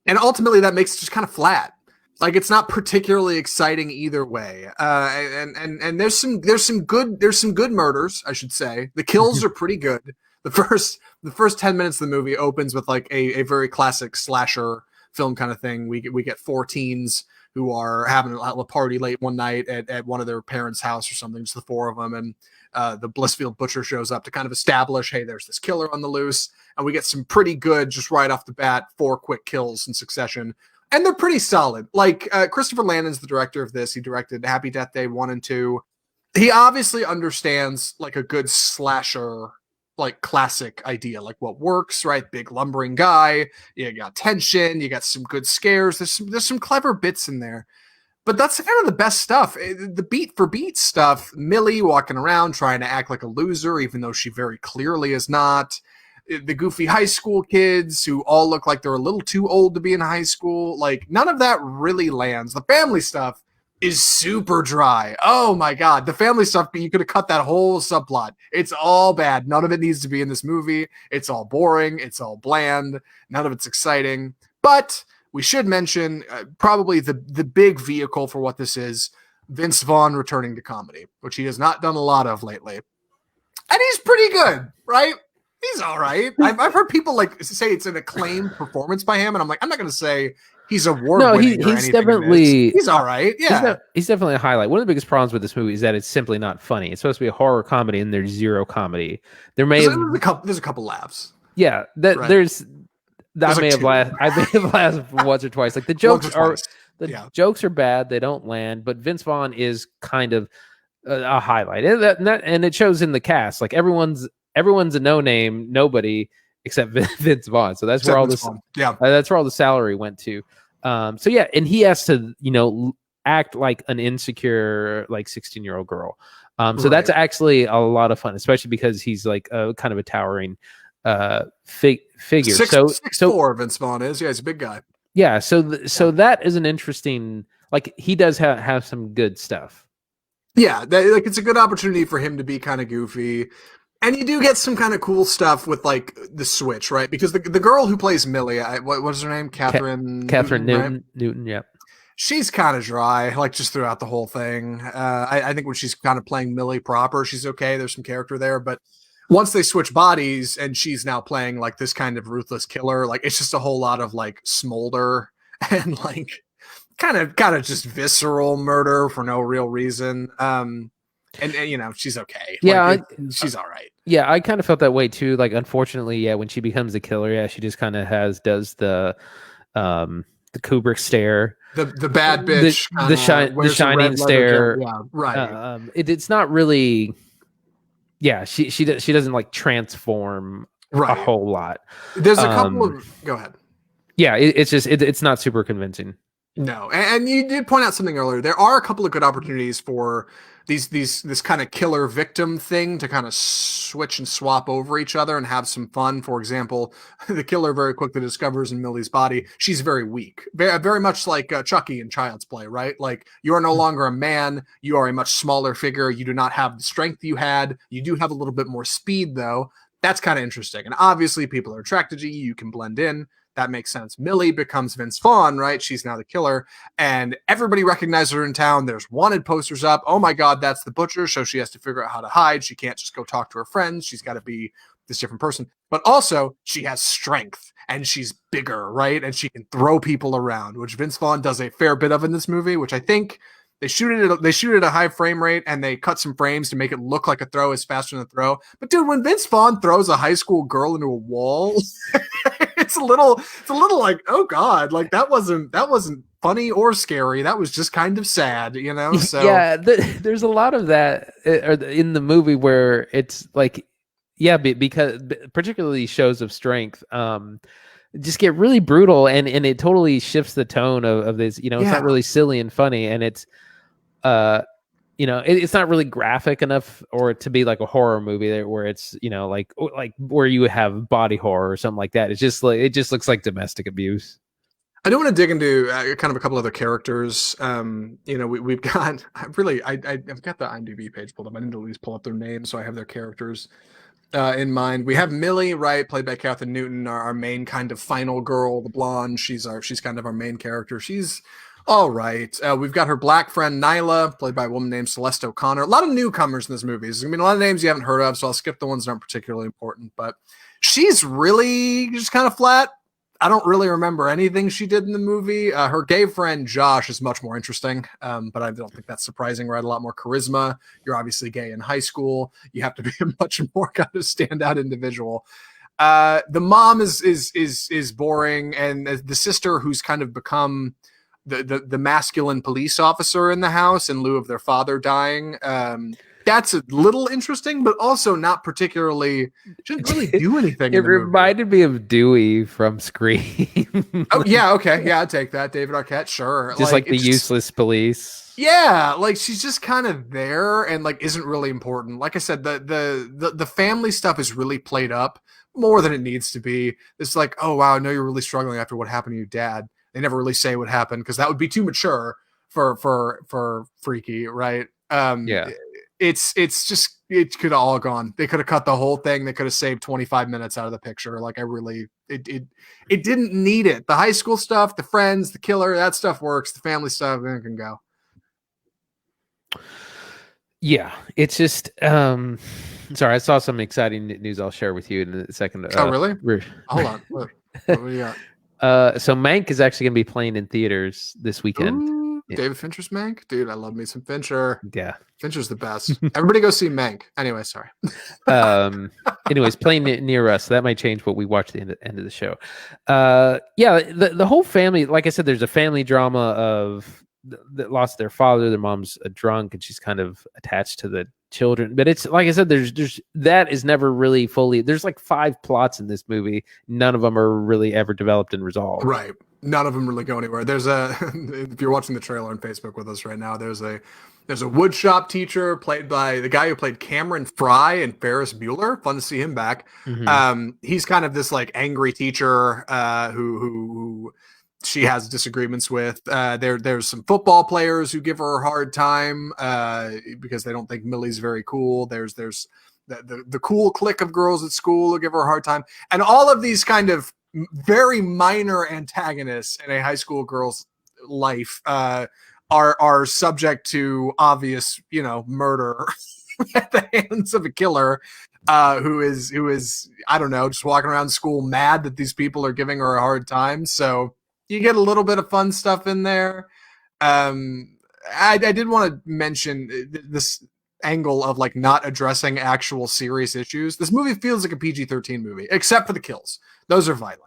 and ultimately that makes it just kind of flat. Like it's not particularly exciting either way. And there's some good murders, I should say. The kills are pretty good. The first 10 minutes of the movie opens with like a very classic slasher film kind of thing. We get four teens who are having a party late one night at one of their parents' house or something, just the four of them, and the Blissfield Butcher shows up to kind of establish, hey, there's this killer on the loose, and we get some pretty good, just right off the bat, 4 quick kills in succession, and they're pretty solid. Like Christopher Landon's the director of this. He directed Happy Death Day 1 and 2. He obviously understands like a good slasher, like classic idea, like what works, right? Big lumbering guy, you got tension, you got some good scares, there's some clever bits in there, but that's kind of the best stuff. The beat for beat stuff, Millie walking around trying to act like a loser even though she very clearly is not, the goofy high school kids who all look like they're a little too old to be in high school, like none of that really lands. The family stuff is super dry. Oh my god, the family stuff, you could have cut that whole subplot. It's all bad. None of it needs to be in this movie. It's all boring. It's all bland. None of it's exciting. But we should mention probably the big vehicle for what this is, Vince Vaughn returning to comedy, which he has not done a lot of lately. And he's pretty good, right? He's all right. I've heard people like say it's an acclaimed performance by him, and I'm like, I'm not going to say he's award-winning or anything. Definitely, he's all right. Yeah, he's definitely a highlight. One of the biggest problems with this movie is that it's simply not funny. It's supposed to be a horror comedy, and there's zero comedy. There's a couple laughs. Yeah, right. I may have laughed once or twice. Like the jokes jokes are bad. They don't land. But Vince Vaughn is kind of a highlight, and it shows in the cast. Like everyone's a no-name, nobody except Vince Vaughn. So that's where all this, that's where all the salary went to. So yeah, and he has to, act like an insecure, like 16-year-old girl. So that's actually a lot of fun, especially because he's like a kind of a towering figure. 6'4" Vince Vaughn is. Yeah, he's a big guy. Yeah. So that is an interesting. Like he does have some good stuff. Yeah, it's a good opportunity for him to be kind of goofy. And you do get some kind of cool stuff with like the switch, right? Because the girl who plays Millie, what is her name? Catherine Newton. Right? Newton, yeah. She's kind of dry, like just throughout the whole thing. I think when she's kind of playing Millie proper, she's okay. There's some character there, but once they switch bodies and she's now playing like this kind of ruthless killer, like it's just a whole lot of like smolder and like kind of just visceral murder for no real reason. And she's okay. Yeah, she's all right. Yeah, I kind of felt that way too. Like, unfortunately, yeah, when she becomes a killer, she just kind of does the Kubrick stare, the bad bitch, the shining stare. Yeah, right. It's not really. Yeah, she doesn't like transform a whole lot. There's a couple of. Go ahead. Yeah, it's just it's not super convincing. No, and you did point out something earlier. There are a couple of good opportunities for this kind of killer victim thing to kind of switch and swap over each other and have some fun. For example, the killer very quickly discovers in Millie's body she's very weak, very much like Chucky in Child's Play, right? Like you are no longer a man, you are a much smaller figure. You do not have the strength you had. You do have a little bit more speed though. That's kind of interesting, and obviously people are attracted to you. You can blend in. That makes sense. Millie becomes Vince Vaughn, right? She's now the killer, and everybody recognizes her in town. There's wanted posters up. Oh my God, that's the butcher. So she has to figure out how to hide. She can't just go talk to her friends. She's got to be this different person. But also, she has strength, and she's bigger, right? And she can throw people around, which Vince Vaughn does a fair bit of in this movie, which I think they shoot it at a high frame rate, and they cut some frames to make it look like a throw is faster than a throw. But dude, when Vince Vaughn throws a high school girl into a wall, it's a little like, oh God, like that wasn't funny or scary. That was just kind of sad, So yeah, there's a lot of that in the movie where it's like, yeah, because particularly shows of strength, just get really brutal, and it totally shifts the tone of this. It's not really silly and funny, and it's it's not really graphic enough or to be like a horror movie there where it's like where you have body horror or something like that. It's just like it just looks like domestic abuse. I do want to dig into kind of a couple other characters. We've got I've got the IMDb page pulled up. I need to at least pull up their names so I have their characters in mind. We have Millie, right, played by Katherine Newton, our main kind of final girl, the blonde. She's kind of our main character. She's all right. We've got her black friend Nyla, played by a woman named Celeste O'Connor. A lot of newcomers in this movie. I mean, a lot of names you haven't heard of, so I'll skip the ones that aren't particularly important. But she's really just kind of flat. I don't really remember anything she did in the movie. Her gay friend Josh is much more interesting, but I don't think that's surprising. Right, a lot more charisma. You're obviously gay in high school. You have to be a much more kind of standout individual. The mom is boring, and the sister, who's kind of become the masculine police officer in the house in lieu of their father dying. That's a little interesting, but also not particularly. Didn't really do anything. It reminded me of Dewey from Scream. Oh yeah, okay, yeah, I'd take that. David Arquette, sure. Just like the useless police. Yeah, like she's just kind of there and like isn't really important. Like I said, the family stuff is really played up more than it needs to be. It's like, oh wow, I know you're really struggling after what happened to your dad. They never really say what happened because that would be too mature for Freaky, right? Yeah. It's just, it could have all gone. They could have cut the whole thing. They could have saved 25 minutes out of the picture. Like it didn't need it. The high school stuff, the friends, the killer, that stuff works. The family stuff, it can go. Yeah, it's just sorry, I saw some exciting news I'll share with you in a second. Oh really? Hold on. What do you got? So Mank is actually going to be playing in theaters this weekend. Ooh. Yeah. David Fincher's Mank? Dude, I love me some Fincher. Yeah. Fincher's the best. Everybody go see Mank. Anyway, sorry. Anyways, playing near us, so that might change what we watch at the end of the show. Yeah, the whole family, like I said, there's a family drama of that lost their father. Their mom's a drunk and she's kind of attached to the children. But it's like I said, there's that is never really fully, there's like 5 plots in this movie. None of them are really ever developed and resolved. Right. None of them really go anywhere. There's if you're watching the trailer on Facebook with us right now, there's a woodshop teacher played by the guy who played Cameron Fry and Ferris Bueller. Fun to see him back. Mm-hmm. He's kind of this like angry teacher who she has disagreements with. There's some football players who give her a hard time because they don't think Millie's very cool. There's the cool clique of girls at school who give her a hard time, and all of these kind of very minor antagonists in a high school girl's life are subject to obvious, murder at the hands of a killer who is I don't know, just walking around school mad that these people are giving her a hard time. So you get a little bit of fun stuff in there. I did want to mention this angle of like not addressing actual serious issues. This movie feels like a PG-13 movie, except for the kills. Those are violent.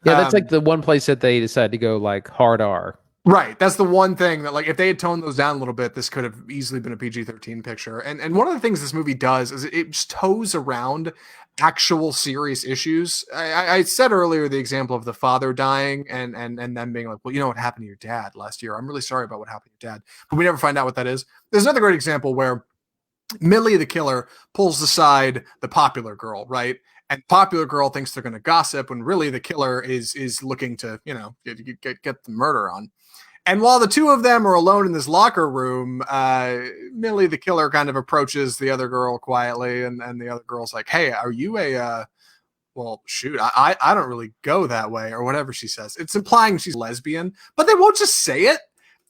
Yeah, that's like the one place that they decided to go like hard R. Right. That's the one thing that like if they had toned those down a little bit, this could have easily been a PG-13 picture. And one of the things this movie does is it just toes around actual serious issues. I said earlier the example of the father dying and them being like, well, you know what happened to your dad last year. I'm really sorry about what happened to your dad. But we never find out what that is. There's another great example where Millie, the killer, pulls aside the popular girl, right? And popular girl thinks they're going to gossip when really the killer is looking to, get the murder on. And while the two of them are alone in this locker room, Millie, the killer, kind of approaches the other girl quietly. And the other girl's like, hey, are you well, shoot, I don't really go that way, or whatever she says. It's implying she's lesbian, but they won't just say it.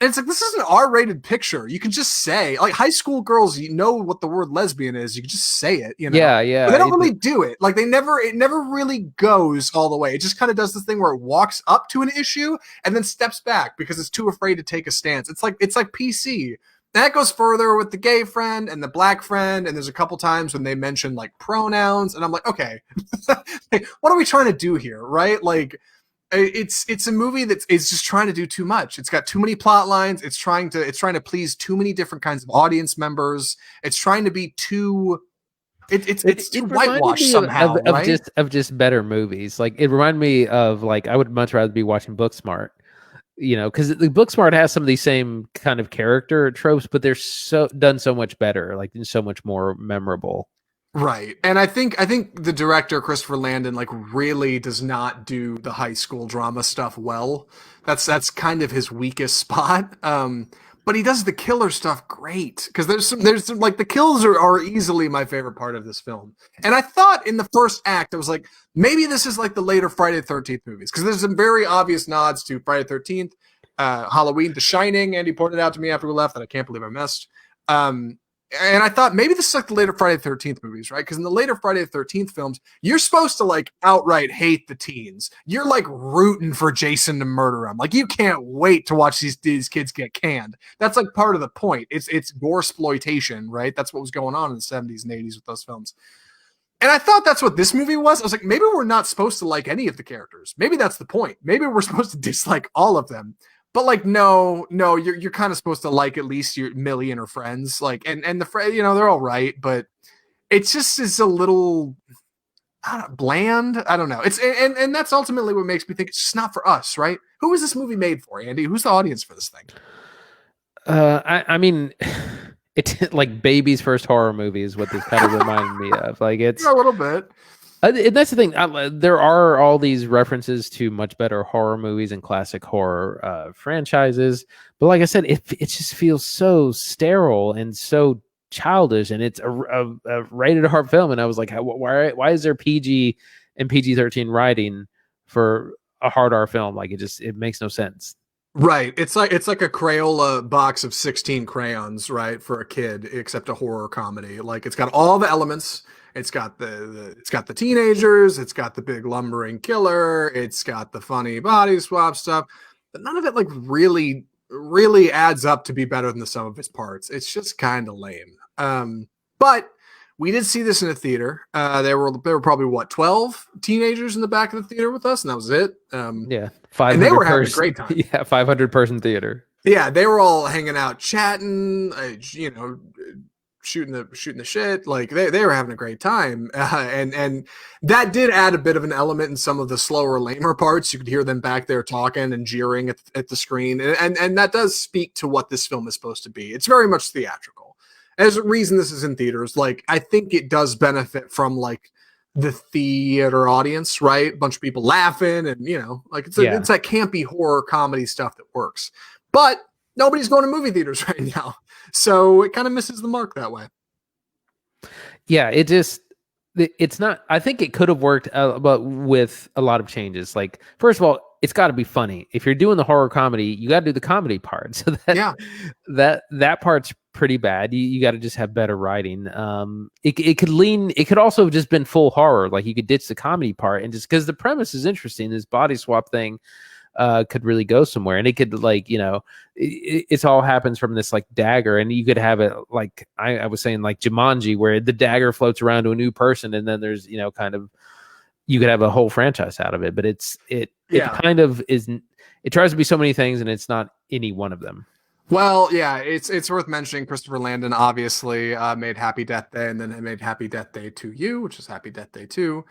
And it's like, this is an R-rated picture. You can just say, like, high school girls, what the word lesbian is. You can just say it, Yeah. But they don't really do it. Like, it never really goes all the way. It just kind of does this thing where it walks up to an issue and then steps back because it's too afraid to take a stance. It's like PC. That goes further with the gay friend and the black friend. And there's a couple times when they mention like pronouns. And I'm like, okay, what are we trying to do here? Right? Like, it's a movie that's just trying to do too much. It's got too many plot lines. It's trying to please too many different kinds of audience members. It's trying to be too it's too whitewashed somehow, right? of just better movies. Like it reminded me of like I would much rather be watching Booksmart. Because the Booksmart has some of these same kind of character tropes, but they're done so much better, like so much more memorable. Right. And I think the director, Christopher Landon, like really does not do the high school drama stuff well. That's kind of his weakest spot. But he does the killer stuff great. Because there's some like the kills are easily my favorite part of this film. And I thought in the first act, I was like, maybe this is like the later Friday the 13th movies. Because there's some very obvious nods to Friday the 13th, Halloween, The Shining. Andy pointed out to me after we left that I can't believe I missed. And I thought maybe this is like the later Friday the 13th movies, right? Because in the later Friday the 13th films, you're supposed to like outright hate the teens. You're like rooting for Jason to murder them. Like you can't wait to watch these kids get canned. That's like part of the point. It's gore exploitation, right? That's what was going on in the 70s and 80s with those films. And I thought that's what this movie was. I was like, maybe we're not supposed to like any of the characters. Maybe that's the point. Maybe we're supposed to dislike all of them. But like, no, you're kind of supposed to like at least your Millie and her friends, like, and the friend, they're all right, but it just is a little bland. I don't know. It's and that's ultimately what makes me think it's just not for us, right? Who is this movie made for, Andy? Who's the audience for this thing? I mean, it's like baby's first horror movie is what this kind of reminded me of. Like it's a little bit. And that's the thing. There are all these references to much better horror movies and classic horror franchises, but like I said, it just feels so sterile and so childish, and it's a rated R film. And I was like, why is there PG and PG-13 writing for a hard R film? Like it makes no sense. Right. It's like a Crayola box of 16 crayons, right, for a kid, except a horror comedy. Like it's got all the elements. It's got the teenagers, it's got the big lumbering killer, it's got the funny body swap stuff, but none of it like really adds up to be better than the sum of its parts. It's just kind of lame. But we did see this in a theater. There were probably what 12 teenagers in the back of the theater with us, and that was it. Yeah, 500 and they were having a great time. Yeah, 500 person theater. Yeah, they were all hanging out, chatting, shooting the shit. Like they were having a great time, and that did add a bit of an element in some of the slower, lamer parts. You could hear them back there talking and jeering at the screen, and that does speak to what this film is supposed to be. It's very much theatrical. There's a reason this is in theaters. Like I think it does benefit from like the theater audience, right? A bunch of people laughing, and like it's that campy horror comedy stuff that works, but nobody's going to movie theaters right now. So it kind of misses the mark that way. Yeah, it's not, I think it could have worked, but with a lot of changes. Like, first of all, it's got to be funny. If you're doing the horror comedy, you got to do the comedy part. So that part's pretty bad. You got to just have better writing. It could also have just been full horror. Like you could ditch the comedy part and just, because the premise is interesting, this body swap thing could really go somewhere, and it could it's all happens from this like dagger, and you could have it like I was saying like Jumanji, where the dagger floats around to a new person, and then there's kind of you could have a whole franchise out of it. But it kind of isn't. It tries to be so many things, and it's not any one of them. Well, yeah, it's worth mentioning Christopher Landon obviously made Happy Death Day, and then he made Happy Death Day 2U, which is Happy Death Day 2.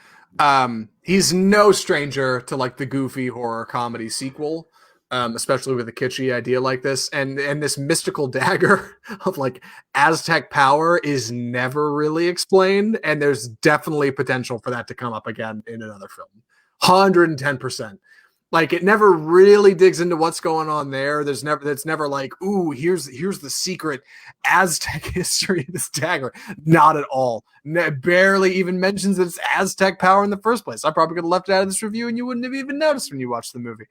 He's no stranger to like the goofy horror comedy sequel, especially with a kitschy idea like this. And this mystical dagger of like Aztec power is never really explained, and there's definitely potential for that to come up again in another film. 110%. Like it never really digs into what's going on there. It's never like, ooh, here's the secret Aztec history of this dagger. Not at all. Barely even mentions that it's Aztec power in the first place. I probably could have left it out of this review and you wouldn't have even noticed when you watched the movie.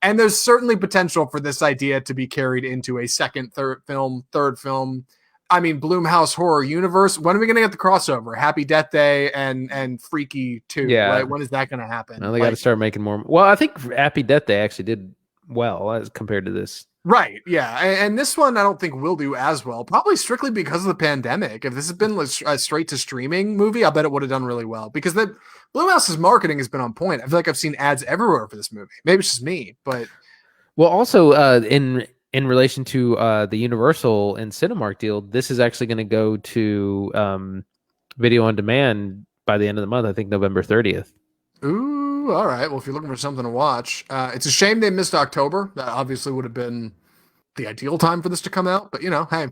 And there's certainly potential for this idea to be carried into a third film. I mean, Blumhouse horror universe. When are we going to get the crossover? Happy Death Day and Freaky 2. Yeah. Right? When is that going to happen? Well, they got to start making more. Well, I think Happy Death Day actually did well as compared to this. Right. Yeah. And this one, I don't think will do as well, probably strictly because of the pandemic. If this had been a straight to streaming movie, I bet it would have done really well, because the Blumhouse's marketing has been on point. I feel like I've seen ads everywhere for this movie. Maybe it's just me, but. Well, also in relation to the Universal and Cinemark deal, this is actually going to go to video on demand by the end of the month. I think November 30th. Ooh, all right. Well, if you're looking for something to watch, it's a shame they missed October. That obviously would have been the ideal time for this to come out. But hey,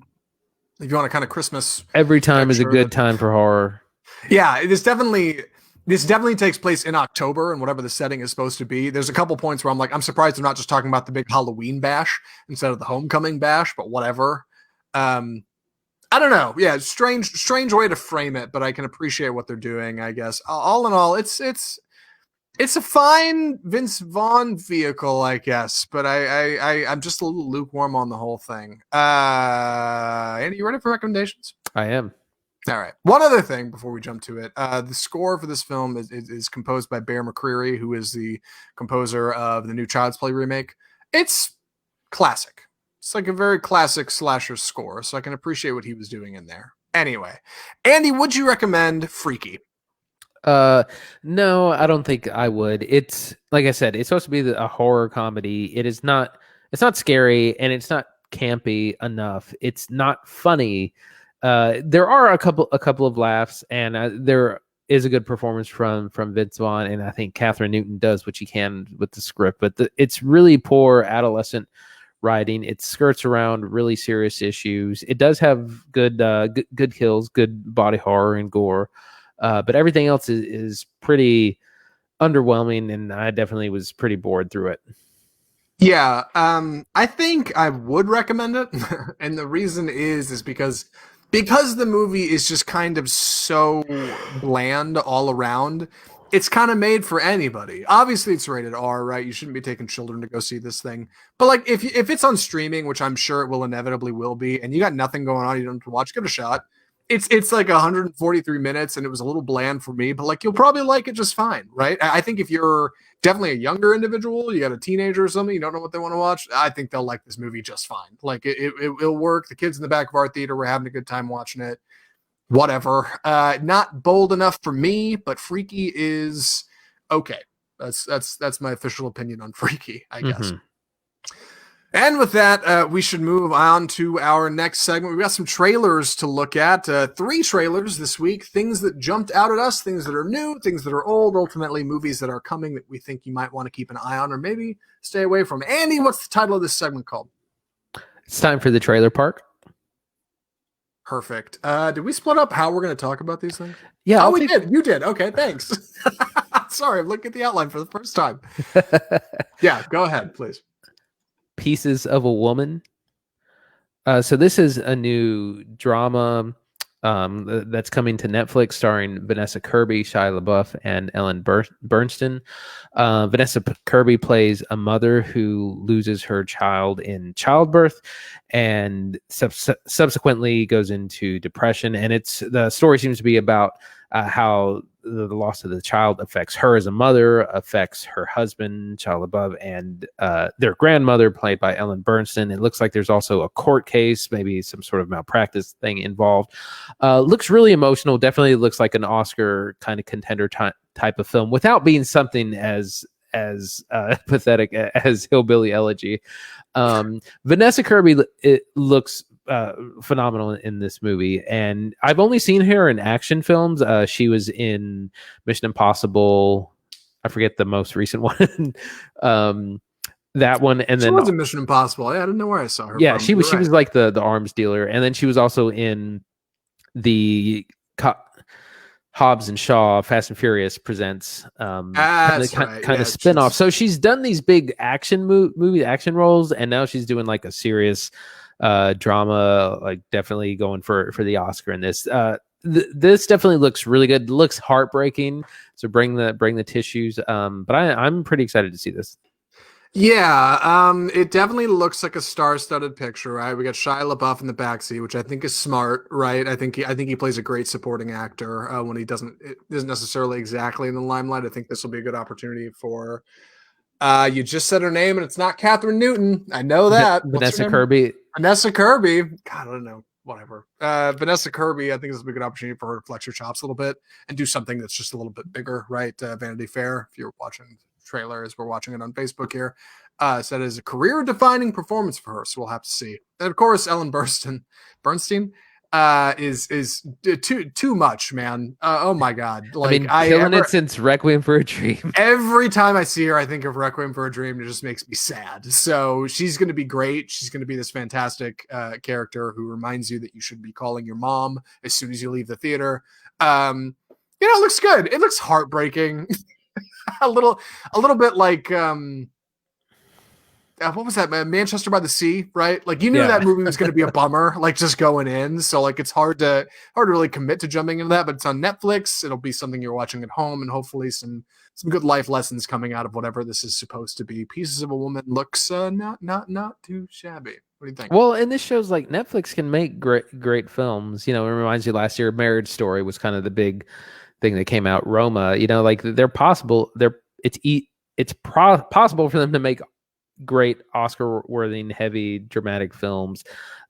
if you want a kind of Christmas, every time is a good time for horror. Yeah, this definitely takes place in October and whatever the setting is supposed to be. There's a couple points where I'm like, I'm surprised they're not just talking about the big Halloween bash instead of the homecoming bash, but whatever. Um, I don't know. Yeah, strange way to frame it, but I can appreciate what they're doing, I guess. All in all, it's a fine Vince Vaughn vehicle, I guess, but I'm just a little lukewarm on the whole thing. Andy, you ready for recommendations? I am. All right. One other thing before we jump to it, the score for this film is composed by Bear McCreary, who is the composer of the new Child's Play remake. It's classic. It's like a very classic slasher score, so I can appreciate what he was doing in there. Anyway, Andy, would you recommend Freaky? No, I don't think I would. It's like I said, it's supposed to be a horror comedy. It's not scary and it's not campy enough. It's not funny. There are a couple of laughs, and there is a good performance from Vince Vaughn, and I think Catherine Newton does what she can with the script. But it's really poor adolescent writing. It skirts around really serious issues. It does have good kills, good body horror and gore, but everything else is pretty underwhelming, and I definitely was pretty bored through it. Yeah, I think I would recommend it, and the reason is because the movie is just kind of so bland all around. It's kind of made for anybody. Obviously, it's rated R, right? You shouldn't be taking children to go see this thing. But like, if it's on streaming, which I'm sure it will inevitably will be, and you got nothing going on, you don't have to watch, give it a shot. It's like 143 minutes, and it was a little bland for me, but like you'll probably like it just fine, right? I think if you're definitely a younger individual, you got a teenager or something, you don't know what they want to watch, I think they'll like this movie just fine. Like it'll work. The kids in the back of our theater were having a good time watching it. Whatever. Not bold enough for me, but Freaky is okay. That's my official opinion on Freaky, I guess. And with that, we should move on to our next segment. We've got some trailers to look at. 3 trailers this week. Things that jumped out at us, things that are new, things that are old, ultimately movies that are coming that we think you might want to keep an eye on or maybe stay away from. Andy, what's the title of this segment called? It's time for the trailer park. Perfect. Did we split up how we're going to talk about these things? Yeah. We did. You did. Okay, thanks. Sorry, I'm looking at the outline for the first time. Yeah, go ahead, please. Pieces of a Woman. So this is a new drama that's coming to Netflix, starring Vanessa Kirby, Shia LaBeouf, and Ellen Burstyn. Vanessa Kirby plays a mother who loses her child in childbirth and subsequently goes into depression. And the story seems to be about how the loss of the child affects her as a mother, affects her husband, Shia LaBeouf, and their grandmother, played by Ellen Burstyn. It looks like there's also a court case, maybe some sort of malpractice thing involved. Looks really emotional. Definitely looks like an Oscar kind of contender type of film, without being something as pathetic as Hillbilly Elegy. Vanessa Kirby, it looks phenomenal in this movie, and I've only seen her in action films. She was in Mission Impossible. I forget the most recent one. That one, and then she was in Mission Impossible. Yeah, I didn't know where I saw her. Yeah, from. She was like the arms dealer, and then she was also in the Hobbs and Shaw Fast and Furious Presents kind of spinoff. So she's done these big action movie action roles, and now she's doing like a serious drama, like definitely going for the Oscar in this. This definitely looks really good. Looks heartbreaking. So bring the tissues. But I'm pretty excited to see this. Yeah, it definitely looks like a star-studded picture, right? We got Shia LaBeouf in the backseat, which I think is smart, right? I think he plays a great supporting actor when he isn't necessarily exactly in the limelight. I think this will be a good opportunity for. You just said her name, and it's not Catherine Newton. I know that. Vanessa Kirby. Vanessa Kirby. God, I don't know. Whatever. Vanessa Kirby, I think this will be a good opportunity for her to flex her chops a little bit and do something that's just a little bit bigger, right? Vanity Fair, if you're watching trailer as we're watching it on Facebook here, said it is a career-defining performance for her, so we'll have to see. And of course, Ellen Bernstein is too much, man. Oh my god! Like killing it since Requiem for a Dream. Every time I see her, I think of Requiem for a Dream. It just makes me sad. So she's going to be great. She's going to be this fantastic character who reminds you that you should be calling your mom as soon as you leave the theater. You know, it looks good. It looks heartbreaking. a little bit like what was that, man? Manchester by the Sea, right? Like you knew that movie was going to be a bummer, like just going in. So like it's hard to really commit to jumping into that, but it's on Netflix. It'll be something you're watching at home, and hopefully some good life lessons coming out of whatever this is supposed to be. Pieces of a Woman looks not too shabby. What do you think? Well, and this shows like Netflix can make great films. You know, it reminds you last year, Marriage Story was kind of the big thing that came out. Roma, you know, like they're possible. It's possible for them to make great Oscar-worthy, heavy, dramatic films.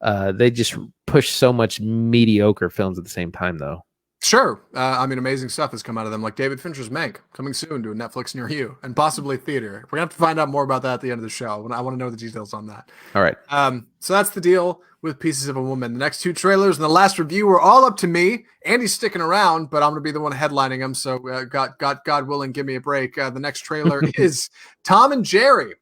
They just push so much mediocre films at the same time, though. Sure. I mean, amazing stuff has come out of them, like David Fincher's Mank, coming soon to a Netflix near you, and possibly theater. We're going to have to find out more about that at the end of the show. I want to know the details on that. All right. So that's the deal with Pieces of a Woman. The next two trailers and the last review were all up to me. Andy's sticking around, but I'm going to be the one headlining them, so God willing, give me a break. The next trailer is Tom and Jerry.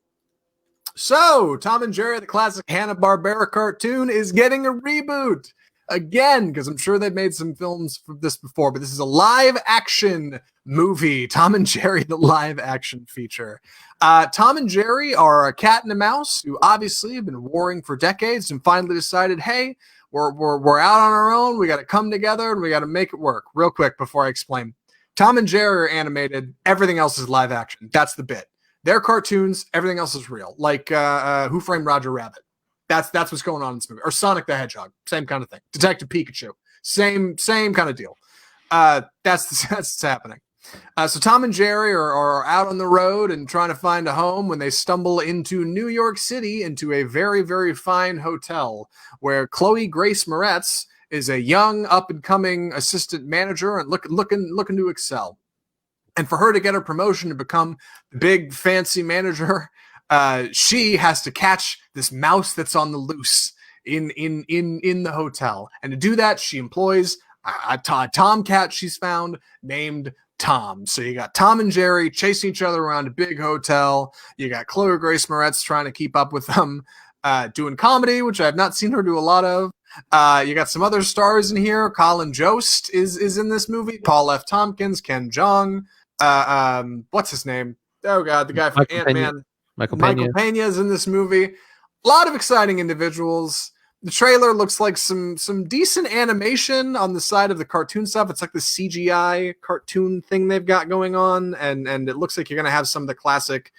So, Tom and Jerry, the classic Hanna-Barbera cartoon, is getting a reboot again, because I'm sure they've made some films for this before, but this is a live-action movie, Tom and Jerry, the live-action feature. Tom and Jerry are a cat and a mouse who obviously have been warring for decades and finally decided, hey, we're out on our own, we got to come together, and we got to make it work. Real quick, before I explain. Tom and Jerry are animated, everything else is live action. That's the bit. They're cartoons. Everything else is real. Like Who Framed Roger Rabbit. That's what's going on in this movie. Or Sonic the Hedgehog. Same kind of thing. Detective Pikachu. Same kind of deal. That's what's happening. So Tom and Jerry are out on the road and trying to find a home when they stumble into New York City, into a very, very fine hotel where Chloe Grace Moretz is a young, up-and-coming assistant manager and looking to excel. And for her to get her promotion to become the big fancy manager, she has to catch this mouse that's on the loose in the hotel. And to do that, she employs a tomcat she's found named Tom. So you got Tom and Jerry chasing each other around a big hotel. You got Chloe Grace Moretz trying to keep up with them, doing comedy, which I've not seen her do a lot of. You got some other stars in here. Colin Jost is in this movie. Paul F. Tompkins, Ken Jeong. What's his name? Oh God, the guy from Ant-Man. Michael Pena is in this movie. A lot of exciting individuals. The trailer looks like some decent animation on the side of the cartoon stuff. It's like the CGI cartoon thing they've got going on, and it looks like you're gonna have some of the classic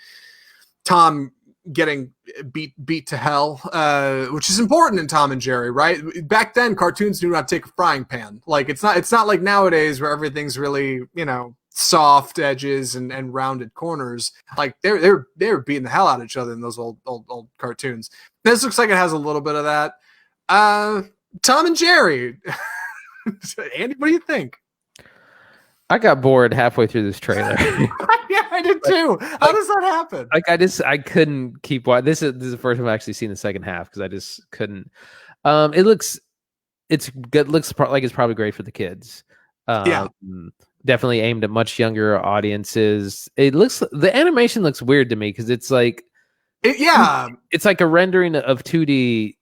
Tom getting beat to hell, which is important in Tom and Jerry, right? Back then, cartoons do not take a frying pan. Like it's not like nowadays where everything's really, you know, soft edges and rounded corners. Like they're beating the hell out of each other in those old cartoons. This looks like it has a little bit of that. Tom and Jerry. Andy, what do you think? I got bored halfway through this trailer. Yeah, I did too. How does that happen? Like I couldn't keep watching. This is the first time I've actually seen the second half because I just couldn't. It's good. Looks like it's probably great for the kids. Yeah. Definitely aimed at much younger audiences. The animation looks weird to me because it's like, it's like a rendering of 2D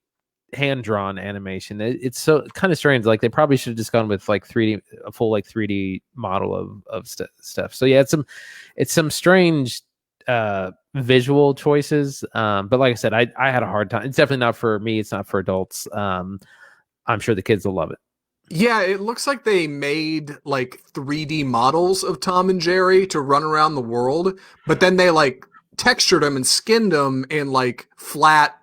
hand-drawn animation. It's so kind of strange. Like they probably should have just gone with like 3D, a full like 3D model of stuff. So yeah, it's some strange visual choices. But like I said, I had a hard time. It's definitely not for me. It's not for adults. I'm sure the kids will love it. Yeah, it looks like they made like 3D models of Tom and Jerry to run around the world, but then they like textured them and skinned them in like flat,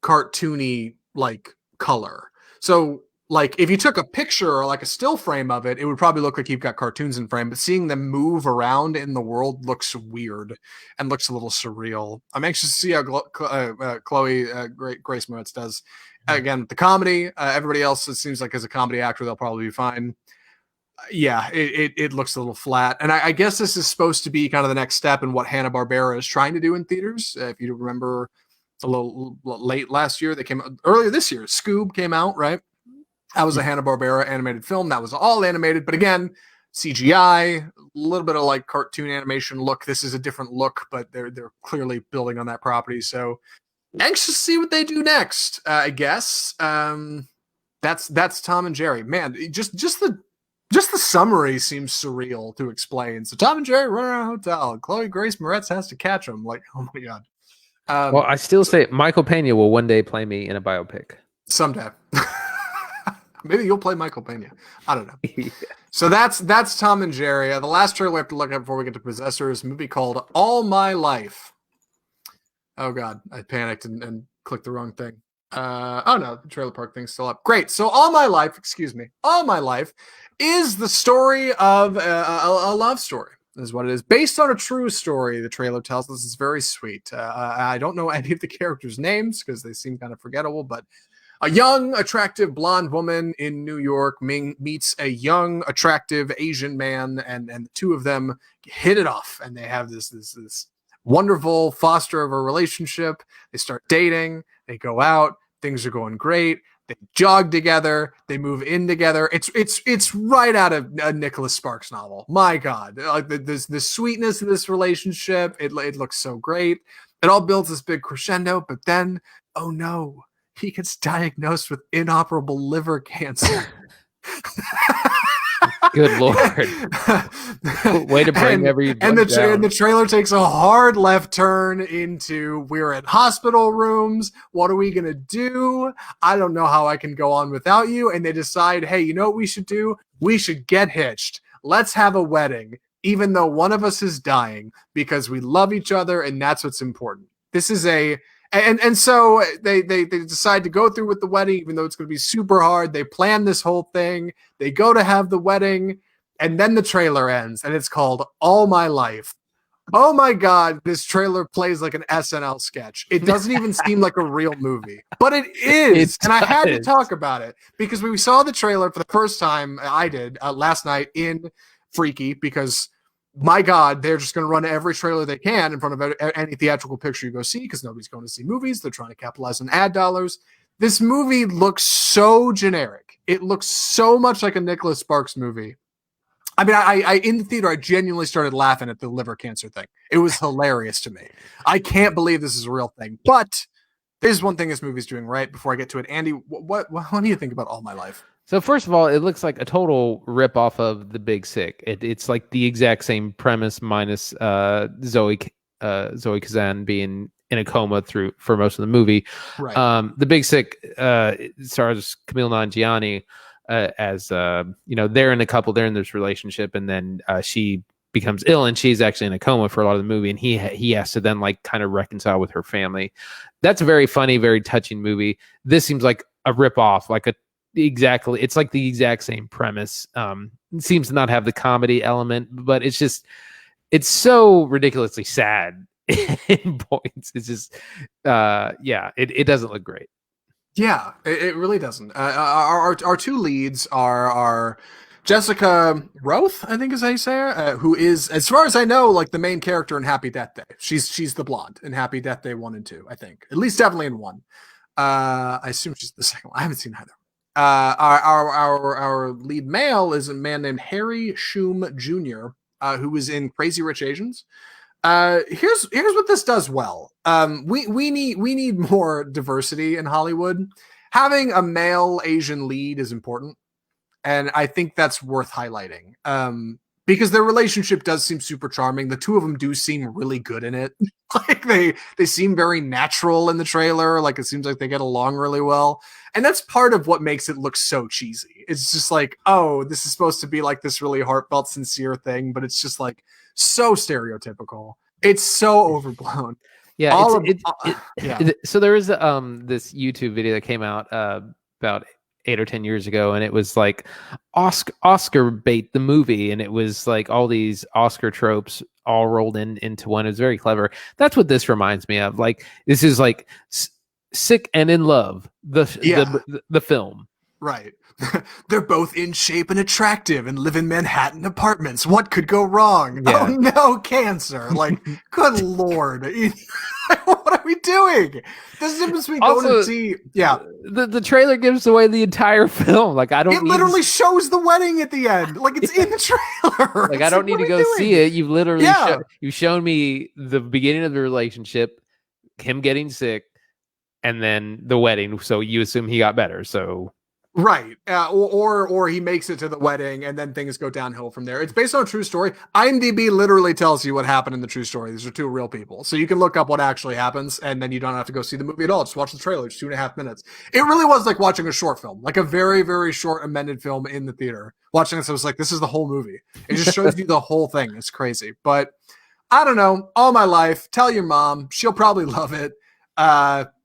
cartoony like color. So like if you took a picture or like a still frame of it, it would probably look like you've got cartoons in frame, but seeing them move around in the world looks weird and looks a little surreal. I'm anxious to see how Chloe Grace Moretz does. Again, the comedy, everybody else, it seems like as a comedy actor, they'll probably be fine. Yeah, it looks a little flat. And I guess this is supposed to be kind of the next step in what Hanna-Barbera is trying to do in theaters. If you remember a little late last year, earlier this year, Scoob came out, right? That was a Hanna-Barbera animated film. That was all animated, but again, CGI, a little bit of like cartoon animation look. This is a different look, but they're clearly building on that property. So anxious to see what they do next, I guess. That's Tom and Jerry. Man, just the Just the summary seems surreal to explain. So Tom and Jerry run around a hotel. Chloe Grace Moretz has to catch them. Like, oh my god. Well, I still say Michael Pena will one day play me in a biopic. Someday. Maybe you'll play Michael Pena. I don't know. Yeah. So that's Tom and Jerry. The last trailer we have to look at before we get to Possessor is a movie called All My Life. Oh god, I panicked and clicked the wrong thing. Oh no, the trailer park thing's still up. Great. So All My Life is the story of a love story. Is what it is, based on a true story. The trailer tells us. It's very sweet. I don't know any of the characters' names because they seem kind of forgettable, but a young, attractive blonde woman in New York meets a young, attractive Asian man, and the two of them hit it off, and they have this wonderful foster of a relationship. They start dating. They go out. Things are going great. They jog together. They move in together. It's right out of a Nicholas Sparks novel. My God, like the sweetness of this relationship. It looks so great. It all builds this big crescendo, but then, oh no, he gets diagnosed with inoperable liver cancer. Good Lord. Way to bring and the trailer takes a hard left turn into, we're in hospital rooms. What are we going to do? I don't know how I can go on without you. And they decide, hey, you know what we should do? We should get hitched. Let's have a wedding, even though one of us is dying, because we love each other. And that's what's important. This is and so they decide to go through with the wedding, even though it's going to be super hard. They plan this whole thing. They go to have the wedding, and then the trailer ends, and it's called All My Life. Oh my God, this trailer plays like an SNL sketch. It doesn't even seem like a real movie, but it is. And I had to talk about it because we saw the trailer for the first time. I did last night in Freaky because, my God, they're just going to run every trailer they can in front of any theatrical picture you go see because nobody's going to see movies. They're trying to capitalize on ad dollars. This movie looks so generic. It looks so much like a Nicholas Sparks movie. I mean, I in the theater, I genuinely started laughing at the liver cancer thing. It was hilarious to me. I can't believe this is a real thing. But there's one thing this movie's doing right. Before I get to it, Andy, what do you think about All My Life? So first of all, it looks like a total rip off of The Big Sick. It's like the exact same premise minus Zoe Kazan being in a coma for most of the movie. Right. The Big Sick stars Camille Nanjiani as they're in a couple, they're in this relationship, and then she becomes ill and she's actually in a coma for a lot of the movie, and he has to then like kind of reconcile with her family. That's a very funny, very touching movie. This seems like a rip off, it's like the exact same premise. It seems to not have the comedy element, but it's so ridiculously sad in points. It's just it doesn't look great. Yeah, it really doesn't. Our two leads are Jessica Roth, I think is how you say her, who is, as far as I know, like the main character in Happy Death Day. She's the blonde in Happy Death Day 1 and 2, I think. At least definitely in 1. I assume she's the second one. I haven't seen either. Our lead male is a man named Harry Shum Jr., who was in Crazy Rich Asians. Here's what this does well. We need more diversity in Hollywood. Having a male Asian lead is important, and I think that's worth highlighting. Because their relationship does seem super charming. The two of them do seem really good in it. Like they seem very natural in the trailer. Like it seems like they get along really well. And that's part of what makes it look so cheesy. It's just like, oh, this is supposed to be like this really heartfelt, sincere thing, but it's just like so stereotypical. It's so overblown. Yeah. So there was this YouTube video that came out about 8 or 10 years ago, and it was like Oscar bait the movie, and it was like all these Oscar tropes all rolled into one. It was very clever. That's what this reminds me of. Like this is like Sick and in Love, the film. Right. They're both in shape and attractive and live in Manhattan apartments. What could go wrong? Yeah. Oh no, cancer. Like, good Lord. What are we doing? There's a difference between going to see. Yeah. The trailer gives away the entire film. Like, I don't. It literally shows the wedding at the end. Like, it's in the trailer. Like, I don't need to go see it. You've literally you've shown me the beginning of the relationship, him getting sick, and then the wedding. So you assume he got better. So Right. Or he makes it to the wedding and then things go downhill from there. It's based on a true story. IMDb literally tells you what happened in the true story. These are two real people. So you can look up what actually happens and then you don't have to go see the movie at all. Just watch the trailer. It's 2.5 minutes. It really was like watching a short film, like a very, very short amended film in the theater. Watching this, I was like, this is the whole movie. It just shows you the whole thing. It's crazy. But I don't know. All my life, tell your mom. She'll probably love it.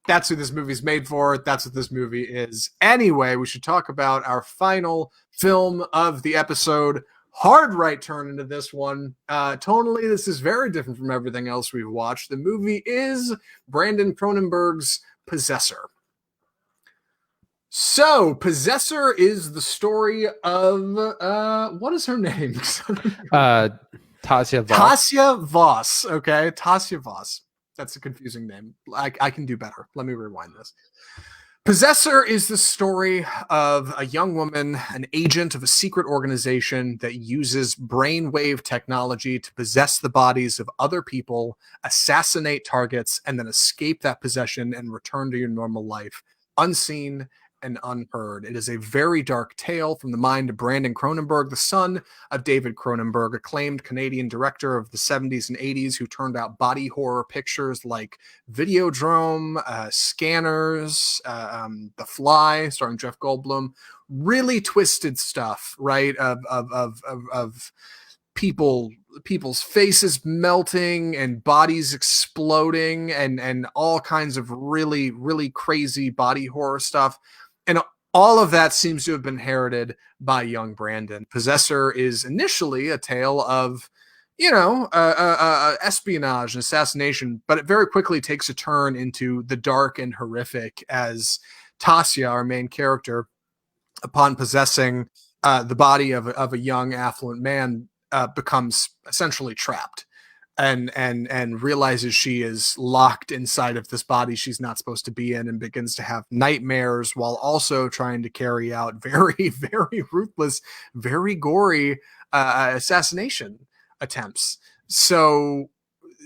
That's who this movie's made for. That's what this movie is. Anyway, we should talk about our final film of the episode. Hard right turn into this one. Tonally, this is very different from everything else we've watched. The movie is Brandon Cronenberg's Possessor. So, Possessor is the story of what is her name? Tasia Voss. Tasia Voss. Okay, Tasia Voss. That's a confusing name. I can do better. Let me rewind this. Possessor is the story of a young woman, an agent of a secret organization that uses brainwave technology to possess the bodies of other people, assassinate targets, and then escape that possession and return to your normal life, unseen and unheard. It is a very dark tale from the mind of Brandon Cronenberg, the son of David Cronenberg, acclaimed Canadian director of the 70s and 80s who turned out body horror pictures like Videodrome, Scanners, The Fly, starring Jeff Goldblum. Really twisted stuff, right? Of people's faces melting and bodies exploding and all kinds of really, really crazy body horror stuff. And all of that seems to have been inherited by young Brandon. Possessor is initially a tale of, espionage and assassination, but it very quickly takes a turn into the dark and horrific as Tasia, our main character, upon possessing the body of a young affluent man, becomes essentially trapped and realizes she is locked inside of this body she's not supposed to be in and begins to have nightmares while also trying to carry out very, very ruthless, very gory assassination attempts. So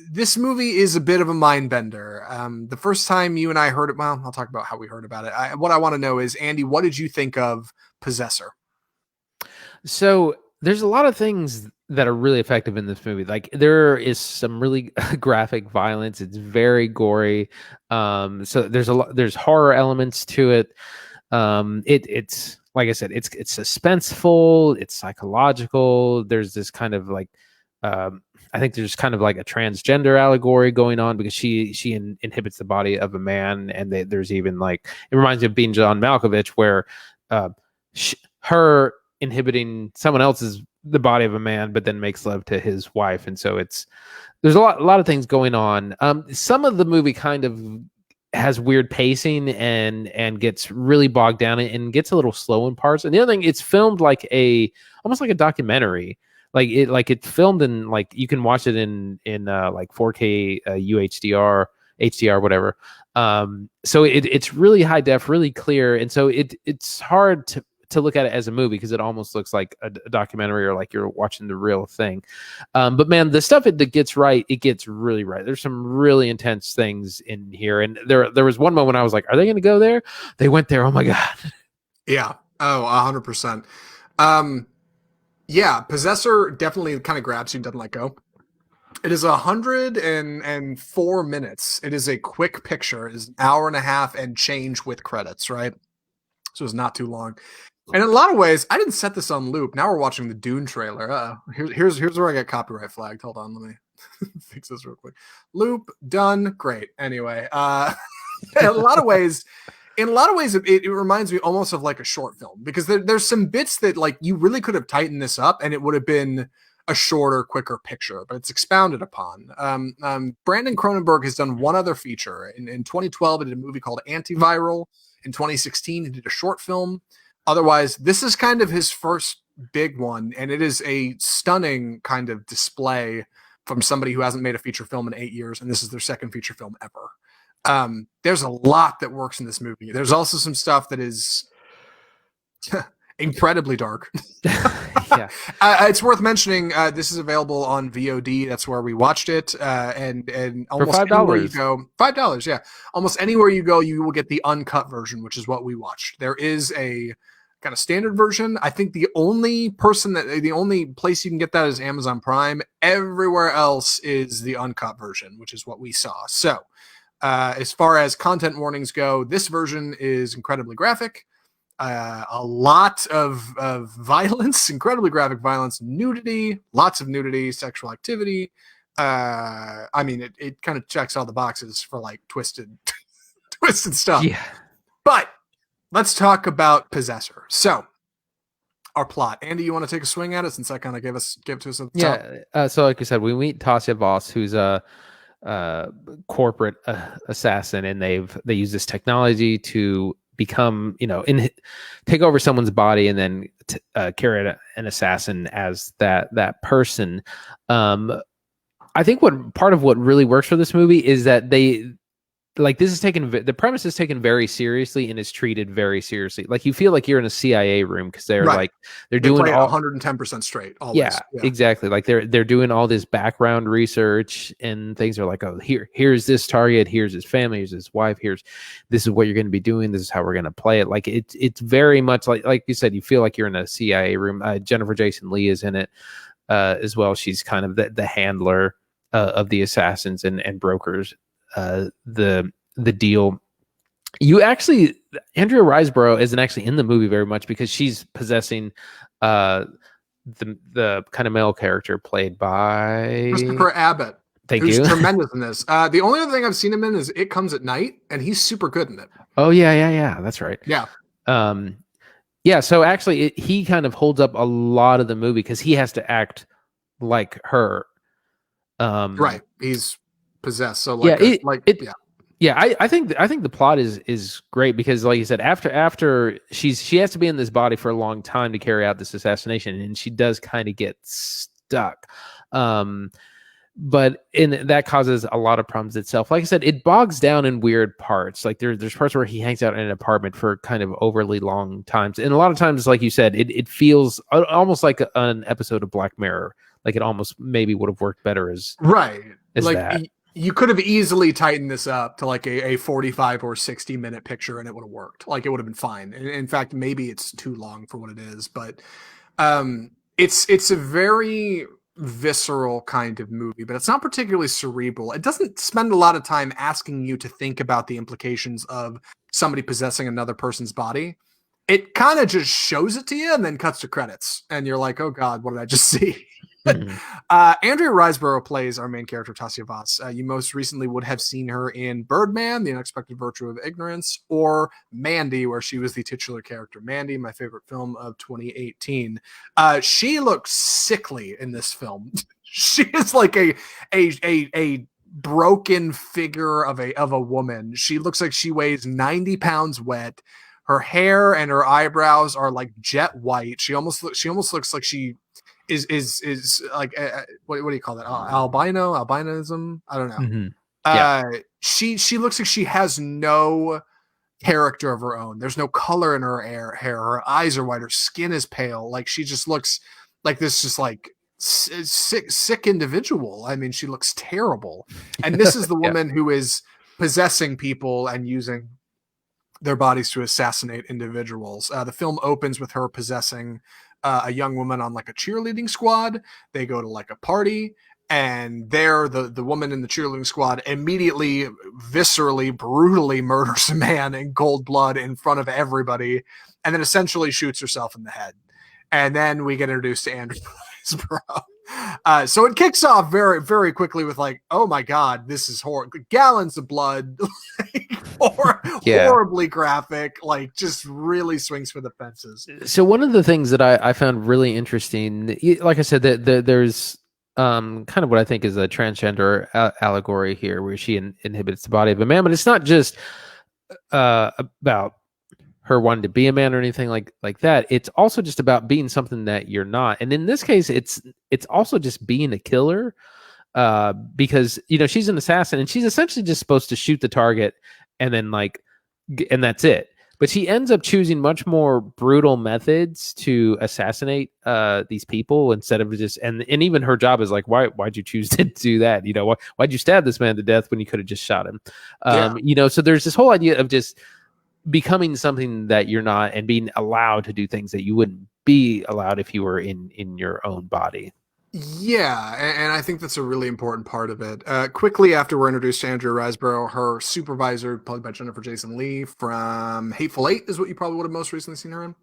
this movie is a bit of a mind bender. The first time you and I heard it, well, I'll talk about how we heard about it. What I want to know is, Andy, what did you think of Possessor? So there's a lot of things that are really effective in this movie. Like there is some really graphic violence. It's very gory. So there's horror elements to it. It's like I said, it's suspenseful. It's psychological. There's this kind of like, I think there's kind of like a transgender allegory going on because she inhibits the body of a man, and there's even like, it reminds me of Being John Malkovich, where her inhibiting someone else's the body of a man, but then makes love to his wife, and so there's a lot of things going on. Some of the movie kind of has weird pacing and gets really bogged down and gets a little slow in parts. And the other thing, it's filmed like almost like a documentary. It's filmed in, like, you can watch it in like 4K UHDR, HDR, whatever. So it's really high def, really clear, and so it's hard to look at it as a movie because it almost looks like a documentary or like you're watching the real thing. But man, the stuff that gets right, it gets really right. There's some really intense things in here. And there was one moment I was like, are they going to go there? They went there. Oh my God. Yeah. Oh, 100%. Yeah. Possessor definitely kind of grabs you, doesn't let go. It is 104 minutes. It is a quick picture. It is an hour and a half and change with credits, right? So it's not too long. And in a lot of ways, I didn't set this on loop. Now we're watching the Dune trailer. Here's where I get copyright flagged. Hold on, let me fix this real quick. Loop, done, great. Anyway, in a lot of ways, it reminds me almost of like a short film because there's some bits that like you really could have tightened this up and it would have been a shorter, quicker picture, but it's expounded upon. Brandon Cronenberg has done one other feature. In 2012, he did a movie called Antiviral. In 2016, he did a short film. Otherwise, this is kind of his first big one, and it is a stunning kind of display from somebody who hasn't made a feature film in 8 years, and this is their second feature film ever. There's a lot that works in this movie. There's also some stuff that is incredibly dark. Yeah. It's worth mentioning, this is available on VOD. That's where we watched it. And almost for $5. Anywhere you go, $5. Yeah. Almost anywhere you go, you will get the uncut version, which is what we watched. There is a kind of standard version. I think the only place you can get that is Amazon Prime. Everywhere else is the uncut version, which is what we saw. So, as far as content warnings go, this version is incredibly graphic. A lot of violence, incredibly graphic violence, nudity, lots of nudity, sexual activity. I mean, it kind of checks all the boxes for like twisted stuff. Yeah. But let's talk about Possessor. So, our plot. Andy, you want to take a swing at it since that kind of gave it to us at the top? So like you said, we meet Tasia Voss, who's a corporate assassin, and they use this technology to become, take over someone's body and then carry out an assassin as that person. I think part of what really works for this movie is that the premise is taken very seriously and is treated very seriously. Like you feel like you're in a CIA room because they're doing all 110% straight. Always. Yeah, exactly. Like they're doing all this background research and things are like, oh, here's this target, here's his family, here's his wife, this is what you're going to be doing, this is how we're going to play it. Like it's very much like you said, you feel like you're in a CIA room. Jennifer Jason Leigh is in it as well. She's kind of the handler of the assassins and brokers. The deal. Andrea Riseborough isn't actually in the movie very much because she's possessing the kind of male character played by Christopher Abbott. Who's tremendous in this. The only other thing I've seen him in is It Comes at Night, and he's super good in it. Oh yeah, that's right. Yeah. So actually he kind of holds up a lot of the movie because he has to act like her. Right. He's possessed. So I think the plot is great because, like you said, after she has to be in this body for a long time to carry out this assassination, and she does kind of get stuck. But that causes a lot of problems itself. Like I said, it bogs down in weird parts. Like there's parts where he hangs out in an apartment for kind of overly long times, and a lot of times, like you said, it feels almost like an episode of Black Mirror. Like it almost maybe would have worked better as like that. You could have easily tightened this up to like a 45 or 60 minute picture and it would have worked. Like it would have been fine. In fact, maybe it's too long for what it is, but it's a very visceral kind of movie, but it's not particularly cerebral. It doesn't spend a lot of time asking you to think about the implications of somebody possessing another person's body. It kind of just shows it to you and then cuts to credits. And you're like, oh God, what did I just see? Mm-hmm. Andrea Riseborough plays our main character, Tasia Voss. You most recently would have seen her in Birdman, The Unexpected Virtue of Ignorance, or Mandy, where she was the titular character. Mandy, my favorite film of 2018. She looks sickly in this film. She is like a broken figure of a woman. She looks like she weighs 90 pounds wet. Her hair and her eyebrows are like jet white. She almost looks like she is like what do you call that? Albinism? I don't know. Mm-hmm. She looks like she has no character of her own. There's no color in her hair. Her eyes are white. Her skin is pale. Like she just looks like this, just like sick individual. I mean, she looks terrible. And this is the woman who is possessing people and using their bodies to assassinate individuals. The film opens with her possessing a young woman on like a cheerleading squad. They go to like a party, and there the woman in the cheerleading squad immediately, viscerally, brutally murders a man in cold blood in front of everybody, and then essentially shoots herself in the head. And then we get introduced to Andrea Riseborough. So it kicks off very, very quickly with like, oh my God, this is horrible. Gallons of blood, horribly graphic, like just really swings for the fences. So one of the things that I found really interesting, like I said, that there's kind of what I think is a transgender allegory here, where she inhibits the body of a man, but it's not just about her wanting to be a man or anything like that. It's also just about being something that you're not. And in this case, it's also just being a killer, because she's an assassin and she's essentially just supposed to shoot the target and then and that's it. but she ends up choosing much more brutal methods to assassinate these people instead of just and even her job is like, why'd you choose to do that? You know, why'd you stab this man to death when you could have just shot him? You know, so there's this whole idea of just becoming something that you're not and being allowed to do things that you wouldn't be allowed if you were in your own body. Yeah, and I think that's a really important part of it. Quickly after we're introduced to Andrea Riseborough, her supervisor, played by Jennifer Jason Leigh from Hateful Eight, is what you probably would have most recently seen her in,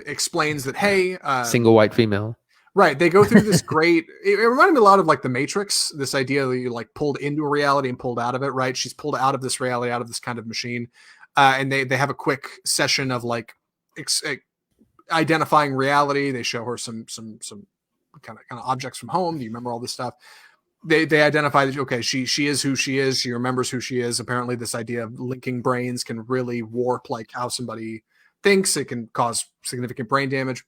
explains that, hey... single white female. Right, they go through this great... It reminded me a lot of like The Matrix, this idea that you like pulled into a reality and pulled out of it, right? She's pulled out of this reality, out of this kind of machine, and they have a quick session of like identifying reality. They show her some kind of objects from home. Do you remember all this stuff? They identify that, okay, she is who she is. She remembers who she is. Apparently this idea of linking brains can really warp like how somebody thinks. It can cause significant brain damage.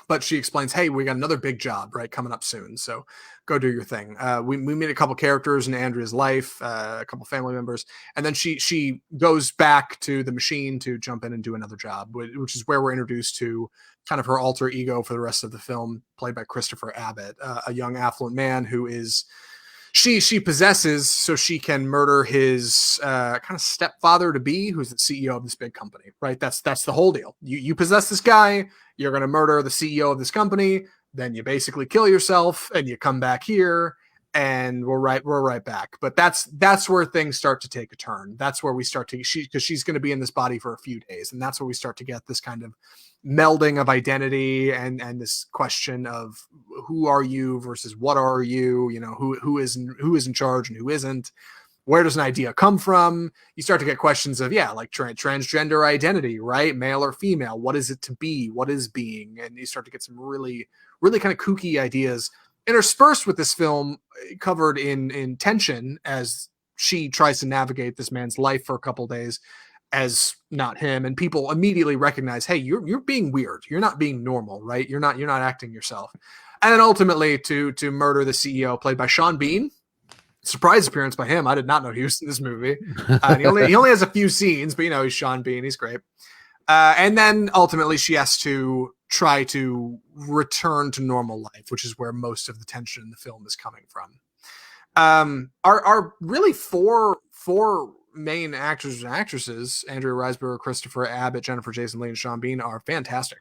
But she explains, hey, we got another big job, right, coming up soon. So go do your thing. We meet a couple characters in Andrea's life, a couple family members. And then she goes back to the machine to jump in and do another job, which is where we're introduced to kind of her alter ego for the rest of the film, played by Christopher Abbott, a young affluent man who is... She possesses so she can murder his kind of stepfather to be, who's the CEO of this big company, right? That's the whole deal. You possess this guy, you're going to murder the CEO of this company, then you basically kill yourself and you come back here and we're right back. But that's where things start to take a turn. That's where we start to, because she's going to be in this body for a few days. And that's where we start to get this kind of melding of identity and this question of who are you versus what are you, you know, who is in charge and who isn't. Where does an idea come from? You start to get questions of, like transgender identity, right? Male or female? What is it to be? What is being? And you start to get some really, really kind of kooky ideas interspersed with this film, covered in tension as she tries to navigate this man's life for a couple of days as not him. And people immediately recognize, hey, you're being weird. You're not being normal, right? You're not acting yourself. And then ultimately to murder the CEO, played by Sean Bean. Surprise appearance by him. I did not know he was in this movie. He only has a few scenes, but he's Sean Bean. He's great. And then ultimately she has to try to return to normal life, which is where most of the tension in the film is coming from. Our really four main actors and actresses, Andrea Riseborough, Christopher Abbott, Jennifer Jason Leigh, and Sean Bean, are fantastic.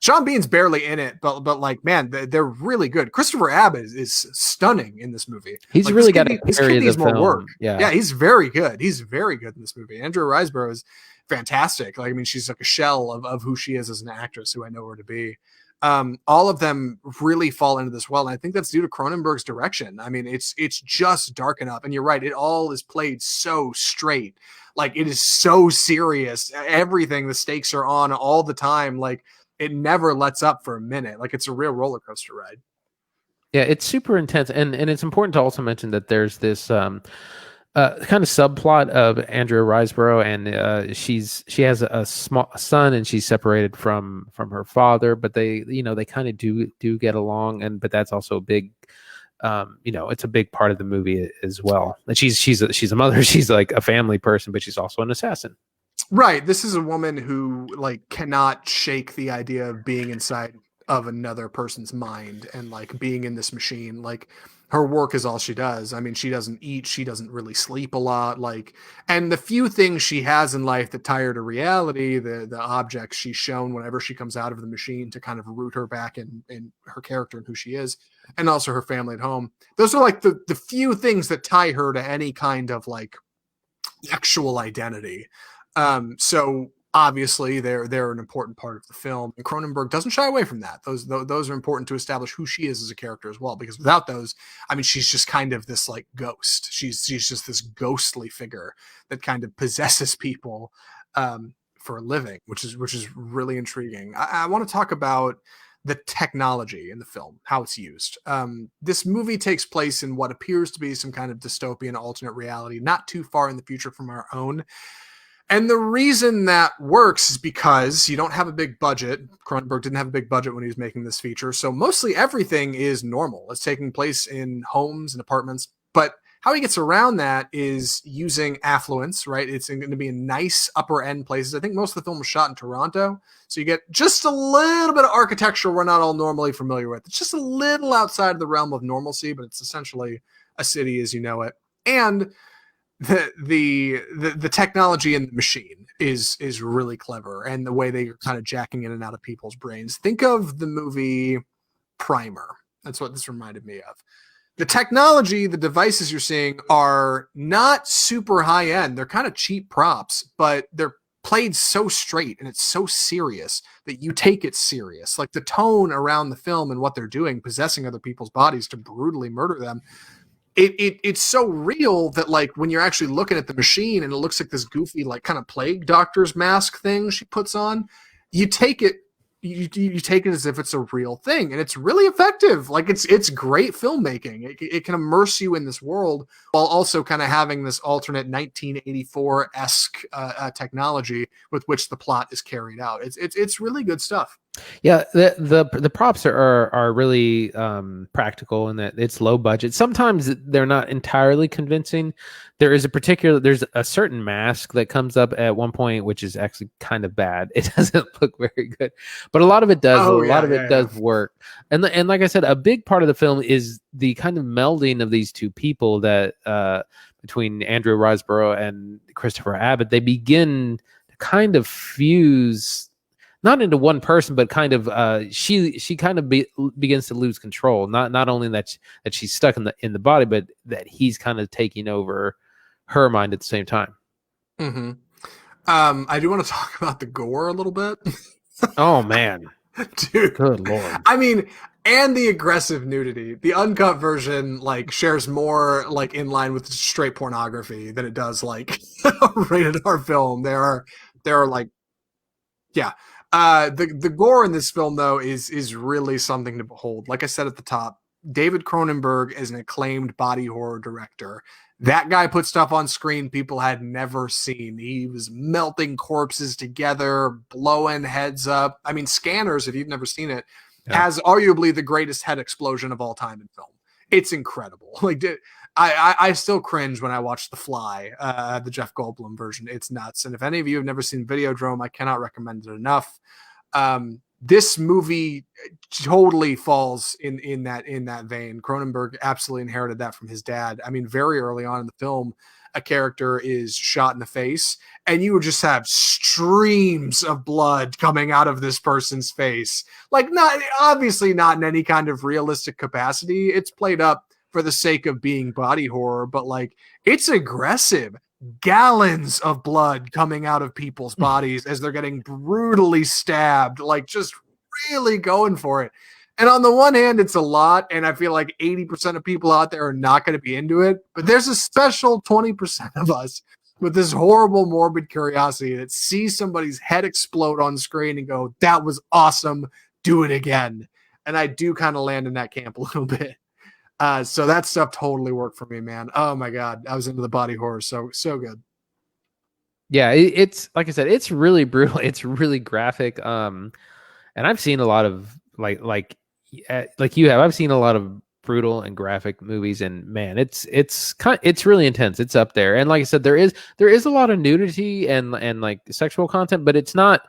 Sean Bean's barely in it, but like, man, they're really good. Christopher Abbott is stunning in this movie. He's like, really got this kid needs more film. work. Yeah, he's very good. He's very good in this movie. Andrea Riseborough is fantastic. Like, I mean, she's like a shell of who she is as an actress, who I know her to be. All of them really fall into this well, and I think that's due to Cronenberg's direction. I mean, it's just dark enough, and you're right, it all is played so straight. Like, it is so serious. Everything, the stakes are on all the time. Like, it never lets up for a minute. Like, it's a real roller coaster ride. Yeah, it's super intense, and it's important to also mention that there's this kind of subplot of Andrea Riseborough, and she has a small son, and she's separated from her father, but they kind of do get along, but that's also a big, it's a big part of the movie as well. And she's a mother, she's like a family person, but she's also an assassin. Right. This is a woman who like cannot shake the idea of being inside of another person's mind and like being in this machine. Like, her work is all she does. I mean, she doesn't eat. She doesn't really sleep a lot. Like, and the few things she has in life that tie her to reality, the objects she's shown whenever she comes out of the machine to kind of root her back in her character and who she is, and also her family at home. Those are like the few things that tie her to any kind of like actual identity. So obviously they're an important part of the film, and Cronenberg doesn't shy away from that. Those are important to establish who she is as a character as well, because without those, I mean, she's just kind of this like ghost. She's just this ghostly figure that kind of possesses people for a living, which is really intriguing. I want to talk about the technology in the film, how it's used. This movie takes place in what appears to be some kind of dystopian alternate reality, not too far in the future from our own. And the reason that works is because you don't have a big budget. Cronenberg didn't have a big budget when he was making this feature. So mostly everything is normal. It's taking place in homes and apartments. But how he gets around that is using affluence, right? It's going to be in nice upper end places. I think most of the film was shot in Toronto. So you get just a little bit of architecture we're not all normally familiar with. It's just a little outside of the realm of normalcy, but it's essentially a city as you know it. And the technology in the machine is really clever, and the way they are kind of jacking in and out of people's brains. Think of the movie Primer. That's what this reminded me of. The technology, the devices you're seeing are not super high end. They're kind of cheap props, but they're played so straight and it's so serious that you take it serious. Like the tone around the film and what they're doing, possessing other people's bodies to brutally murder them. It's so real that like when you're actually looking at the machine and it looks like this goofy like kind of plague doctor's mask thing she puts on, you take it as if it's a real thing, and it's really effective. Like it's great filmmaking. It can immerse you in this world while also kind of having this alternate 1984-esque technology with which the plot is carried out. It's really good stuff. Yeah, the props are really practical in that it's low budget. Sometimes they're not entirely convincing. There's a certain mask that comes up at one point, which is actually kind of bad. It doesn't look very good, but a lot of it does. A lot of it does work. And like I said, a big part of the film is the kind of melding of these two people that between Andrea Riseborough and Christopher Abbott, they begin to kind of fuse. Not into one person, but kind of she kind of begins to lose control. Not only that she's stuck in the body, but that he's kind of taking over her mind at the same time. Mm-hmm. I do want to talk about the gore a little bit. Oh man, dude, good lord! I mean, and the aggressive nudity. The uncut version like shares more like in line with straight pornography than it does like a rated R film. There are like, yeah. The gore in this film though is really something to behold. Like I said at the top, David Cronenberg is an acclaimed body horror director. That guy put stuff on screen people had never seen. He was melting corpses together, blowing heads up. I mean, Scanners, if you've never seen it, has arguably the greatest head explosion of all time in film. It's incredible. Like I still cringe when I watch The Fly, the Jeff Goldblum version. It's nuts. And if any of you have never seen Videodrome, I cannot recommend it enough. This movie totally falls in that vein. Cronenberg absolutely inherited that from his dad. I mean, very early on in the film, a character is shot in the face, and you would just have streams of blood coming out of this person's face. Like, obviously not in any kind of realistic capacity. It's played up for the sake of being body horror, but like it's aggressive. Gallons of blood coming out of people's bodies as they're getting brutally stabbed, like just really going for it. And on the one hand, it's a lot, and I feel like 80% of people out there are not going to be into it, but there's a special 20% of us with this horrible, morbid curiosity that sees somebody's head explode on screen and go, that was awesome, do it again. And I do kind of land in that camp a little bit. So that stuff totally worked for me, man. Oh my God. I was into the body horror. So good. Yeah. It's like I said, it's really brutal. It's really graphic. And I've seen a lot of like you have, I've seen a lot of brutal and graphic movies, and man, it's really intense. It's up there. And like I said, there is a lot of nudity and like sexual content, but it's not,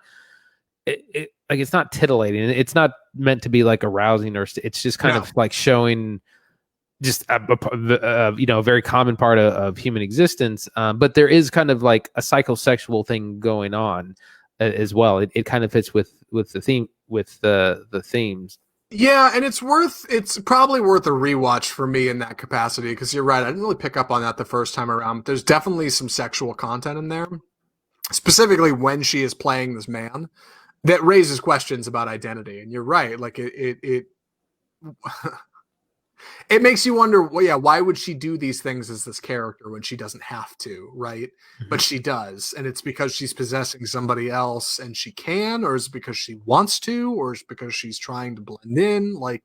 it's not titillating. It's not meant to be like arousing, or it's just kind of like showing just a very common part of human existence, but there is kind of like a psychosexual thing going on as well. It kind of fits with the theme, with the themes. Yeah, and it's probably worth a rewatch for me in that capacity, because you're right, I didn't really pick up on that the first time around, but there's definitely some sexual content in there, specifically when she is playing this man, that raises questions about identity. And you're right, like it it makes you wonder, well, yeah, why would she do these things as this character when she doesn't have to, right? Mm-hmm. But she does, and it's because she's possessing somebody else and she can, or is it because she wants to, or is it because she's trying to blend in? Like,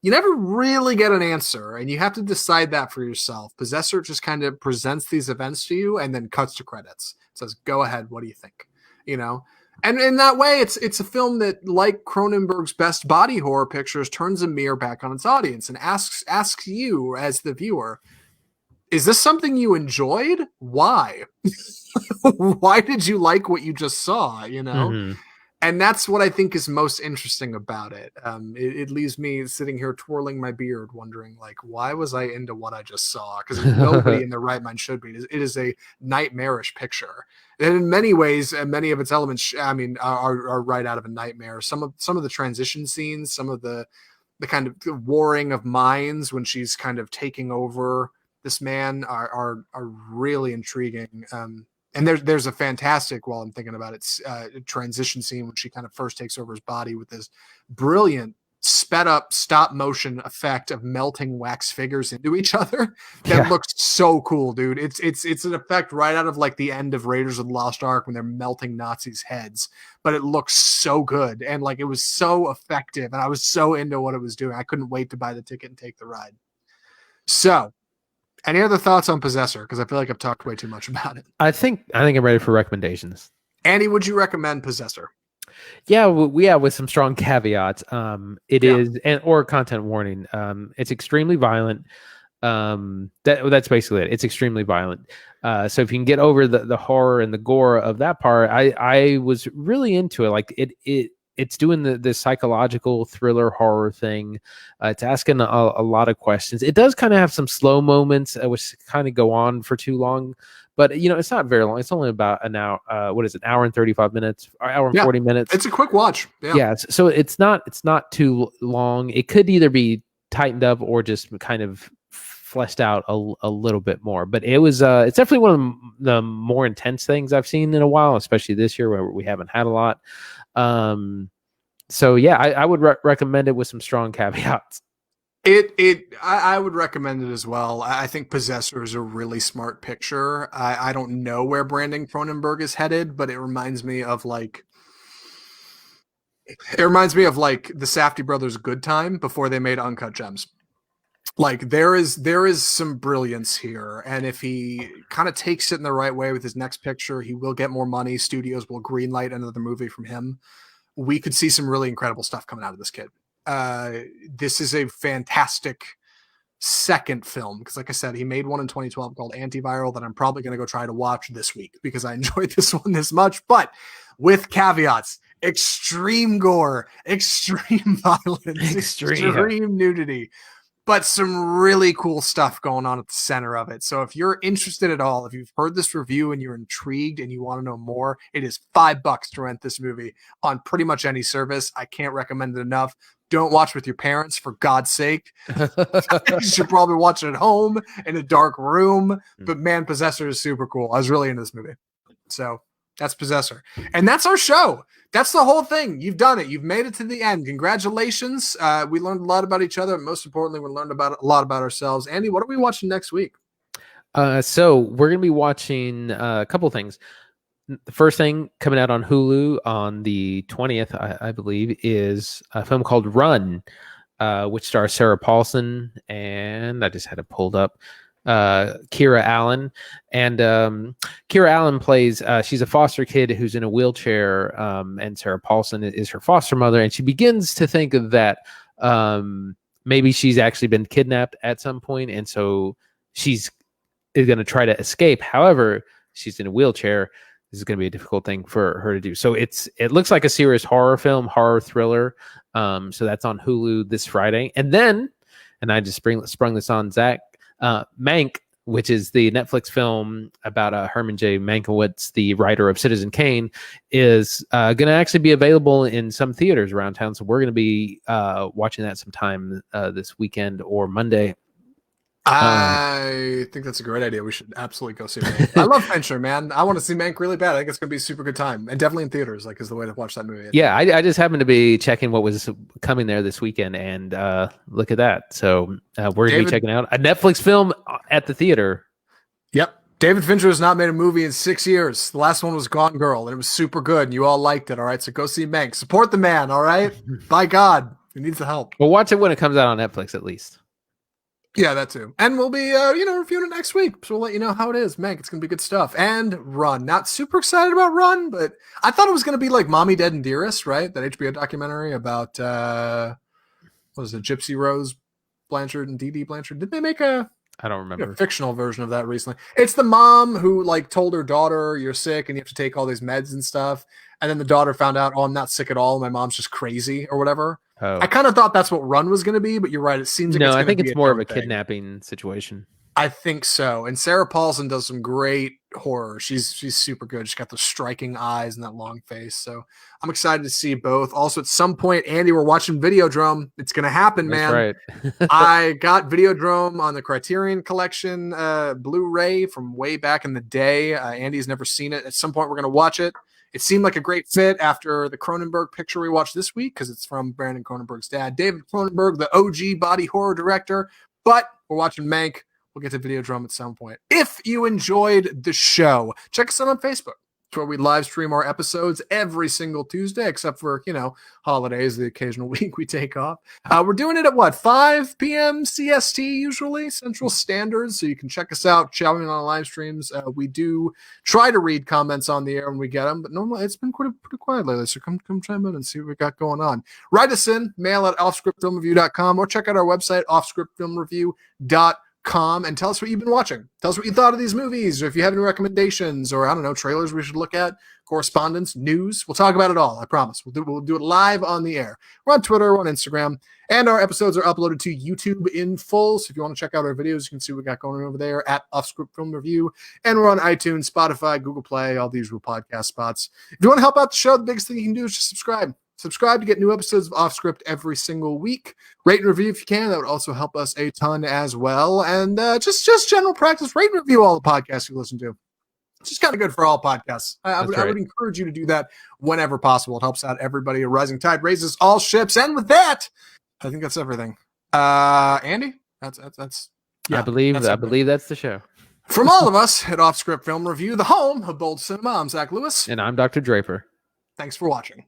you never really get an answer, and you have to decide that for yourself. Possessor just kind of presents these events to you and then cuts to credits. It says, go ahead, what do you think? You know? And in that way, it's a film that, like Cronenberg's best body horror pictures, turns a mirror back on its audience and asks you as the viewer, is this something you enjoyed? Why? Why did you like what you just saw? You know? Mm-hmm. And that's what I think is most interesting about it. It leaves me sitting here twirling my beard, wondering, like, why was I into what I just saw? Because nobody in their right mind should be. It is a nightmarish picture, and in many ways, and many of its elements, I mean, are right out of a nightmare. Some of the transition scenes, some of the kind of warring of minds when she's kind of taking over this man are really intriguing. And there's a fantastic, while I'm thinking about it, transition scene when she kind of first takes over his body with this brilliant sped up stop motion effect of melting wax figures into each other. That looks so cool, dude. It's an effect right out of like the end of Raiders of the Lost Ark when they're melting Nazis' heads, but it looks so good. And like, it was so effective, and I was so into what it was doing. I couldn't wait to buy the ticket and take the ride. So, any other thoughts on Possessor? Because I feel like I've talked way too much about it. I think I'm ready for recommendations. Andy, would you recommend Possessor? Yeah, with some strong caveats. It is, or content warning. It's extremely violent. That's basically it. It's extremely violent. So if you can get over the horror and the gore of that part, I was really into it. Like it's doing the psychological thriller horror thing. It's asking a lot of questions. It does kind of have some slow moments, which kind of go on for too long. But, it's not very long. It's only about an hour. What is it? An hour and 35 minutes, or hour and 40 minutes. It's a quick watch. Yeah. So it's not too long. It could either be tightened up or just kind of fleshed out a little bit more. But it's definitely one of the more intense things I've seen in a while, especially this year where we haven't had a lot. So yeah, I would recommend it with some strong caveats. I would recommend it as well. I think Possessor is a really smart picture. I don't know where Brandon Cronenberg is headed, but it reminds me of like the Safdie brothers' Good Time before they made Uncut Gems. Like there is some brilliance here, and if he kind of takes it in the right way with his next picture, he will get more money. Studios will greenlight another movie from him. We could see some really incredible stuff coming out of this kid. This is a fantastic second film, because like I said, he made one in 2012 called Antiviral that I'm probably going to go try to watch this week because I enjoyed this one this much, but with caveats: extreme gore, extreme violence, extreme nudity, but some really cool stuff going on at the center of it. So if you're interested at all, if you've heard this review and you're intrigued and you want to know more, it is $5 to rent this movie on pretty much any service. I can't recommend it enough. Don't watch with your parents, for God's sake. You should probably watch it at home in a dark room. But man, Possessor is super cool. I was really into this movie. So that's Possessor. And that's our show. That's the whole thing. You've done it. You've made it to the end. Congratulations. We learned a lot about each other. And most importantly, we learned a lot about ourselves. Andy, what are we watching next week? So we're going to be watching a couple things. The first thing coming out on Hulu on the 20th, I believe, is a film called Run, which stars Sarah Paulson, and I just had it pulled up, Kira Allen. And Kira Allen plays, she's a foster kid who's in a wheelchair, and Sarah Paulson is her foster mother, and she begins to think that maybe she's actually been kidnapped at some point, and so she's going to try to escape. However, she's in a wheelchair. This is going to be a difficult thing for her to do. So it looks like a serious horror film, horror thriller. So that's on Hulu this Friday. And then, and I just sprung this on Zach, Mank, which is the Netflix film about Herman J. Mankiewicz, the writer of Citizen Kane, is going to actually be available in some theaters around town. So we're going to be watching that sometime this weekend or Monday. I think that's a great idea. We should absolutely go see Mank. I love Fincher, man. I want to see Mank really bad. I think it's going to be a super good time, and definitely in theaters, like, is the way to watch that movie. Yeah, I just happened to be checking what was coming there this weekend, and look at that. So we're going to be checking out a Netflix film at the theater. Yep. David Fincher has not made a movie in 6 years. The last one was Gone Girl, and it was super good, and you all liked it, all right? So go see Mank. Support the man, all right? By God, he needs the help. Well, watch it when it comes out on Netflix, at least. Yeah, that too. And we'll be, reviewing it next week. So we'll let you know how it is. Mank, it's going to be good stuff. And Run. Not super excited about Run, but I thought it was going to be like Mommy, Dead, and Dearest, right? That HBO documentary about, what was it, Gypsy Rose Blanchard and Dee Dee Blanchard. Did they make a I don't remember. A fictional version of that recently. It's the mom who like told her daughter, "You're sick and you have to take all these meds and stuff." And then the daughter found out, "Oh, I'm not sick at all. My mom's just crazy or whatever." Oh. I kind of thought that's what Run was going to be, but you're right. It seems like I think it's more of a kidnapping situation. I think so. And Sarah Paulson does some great horror. She's super good. She's got those striking eyes and that long face. So I'm excited to see both. Also, at some point, Andy, we're watching Videodrome. It's going to happen, man. That's right. I got Videodrome on the Criterion Collection Blu-ray from way back in the day. Andy's never seen it. At some point, we're going to watch it. It seemed like a great fit after the Cronenberg picture we watched this week because it's from Brandon Cronenberg's dad, David Cronenberg, the OG body horror director. But we're watching Mank. We'll get to Videodrome at some point. If you enjoyed the show, check us out on Facebook. It's where we live stream our episodes every single Tuesday, except for, holidays, the occasional week we take off. We're doing it at 5 p.m. CST, usually, Central Standard. So you can check us out, chatting on live streams. We do try to read comments on the air when we get them, but normally it's been pretty quiet lately. So come chime in and see what we got going on. Write us in, mail at offscriptfilmreview.com, or check out our website, offscriptfilmreview.com. And tell us what you've been watching. Tell us what you thought of these movies, or if you have any recommendations, or I don't know, trailers we should look at, correspondence, news. We'll talk about it all. I promise. We'll do it live on the air. We're on Twitter, we're on Instagram, and our episodes are uploaded to YouTube in full. So if you want to check out our videos, you can see what we got going over there at Offscript Film Review. And we're on iTunes, Spotify, Google Play, all the usual podcast spots. If you want to help out the show, the biggest thing you can do is just subscribe. Subscribe to get new episodes of Offscript every single week. Rate and review if you can. That would also help us a ton as well. And just general practice, rate and review all the podcasts you listen to. It's just kind of good for all podcasts. I would encourage you to do that whenever possible. It helps out everybody. A rising tide raises all ships. And with that, I think that's everything. Andy, that's yeah. I believe that's the show. From all of us at Offscript Film Review, the home of bold cinema, I'm Zach Lewis. And I'm Dr. Draper. Thanks for watching.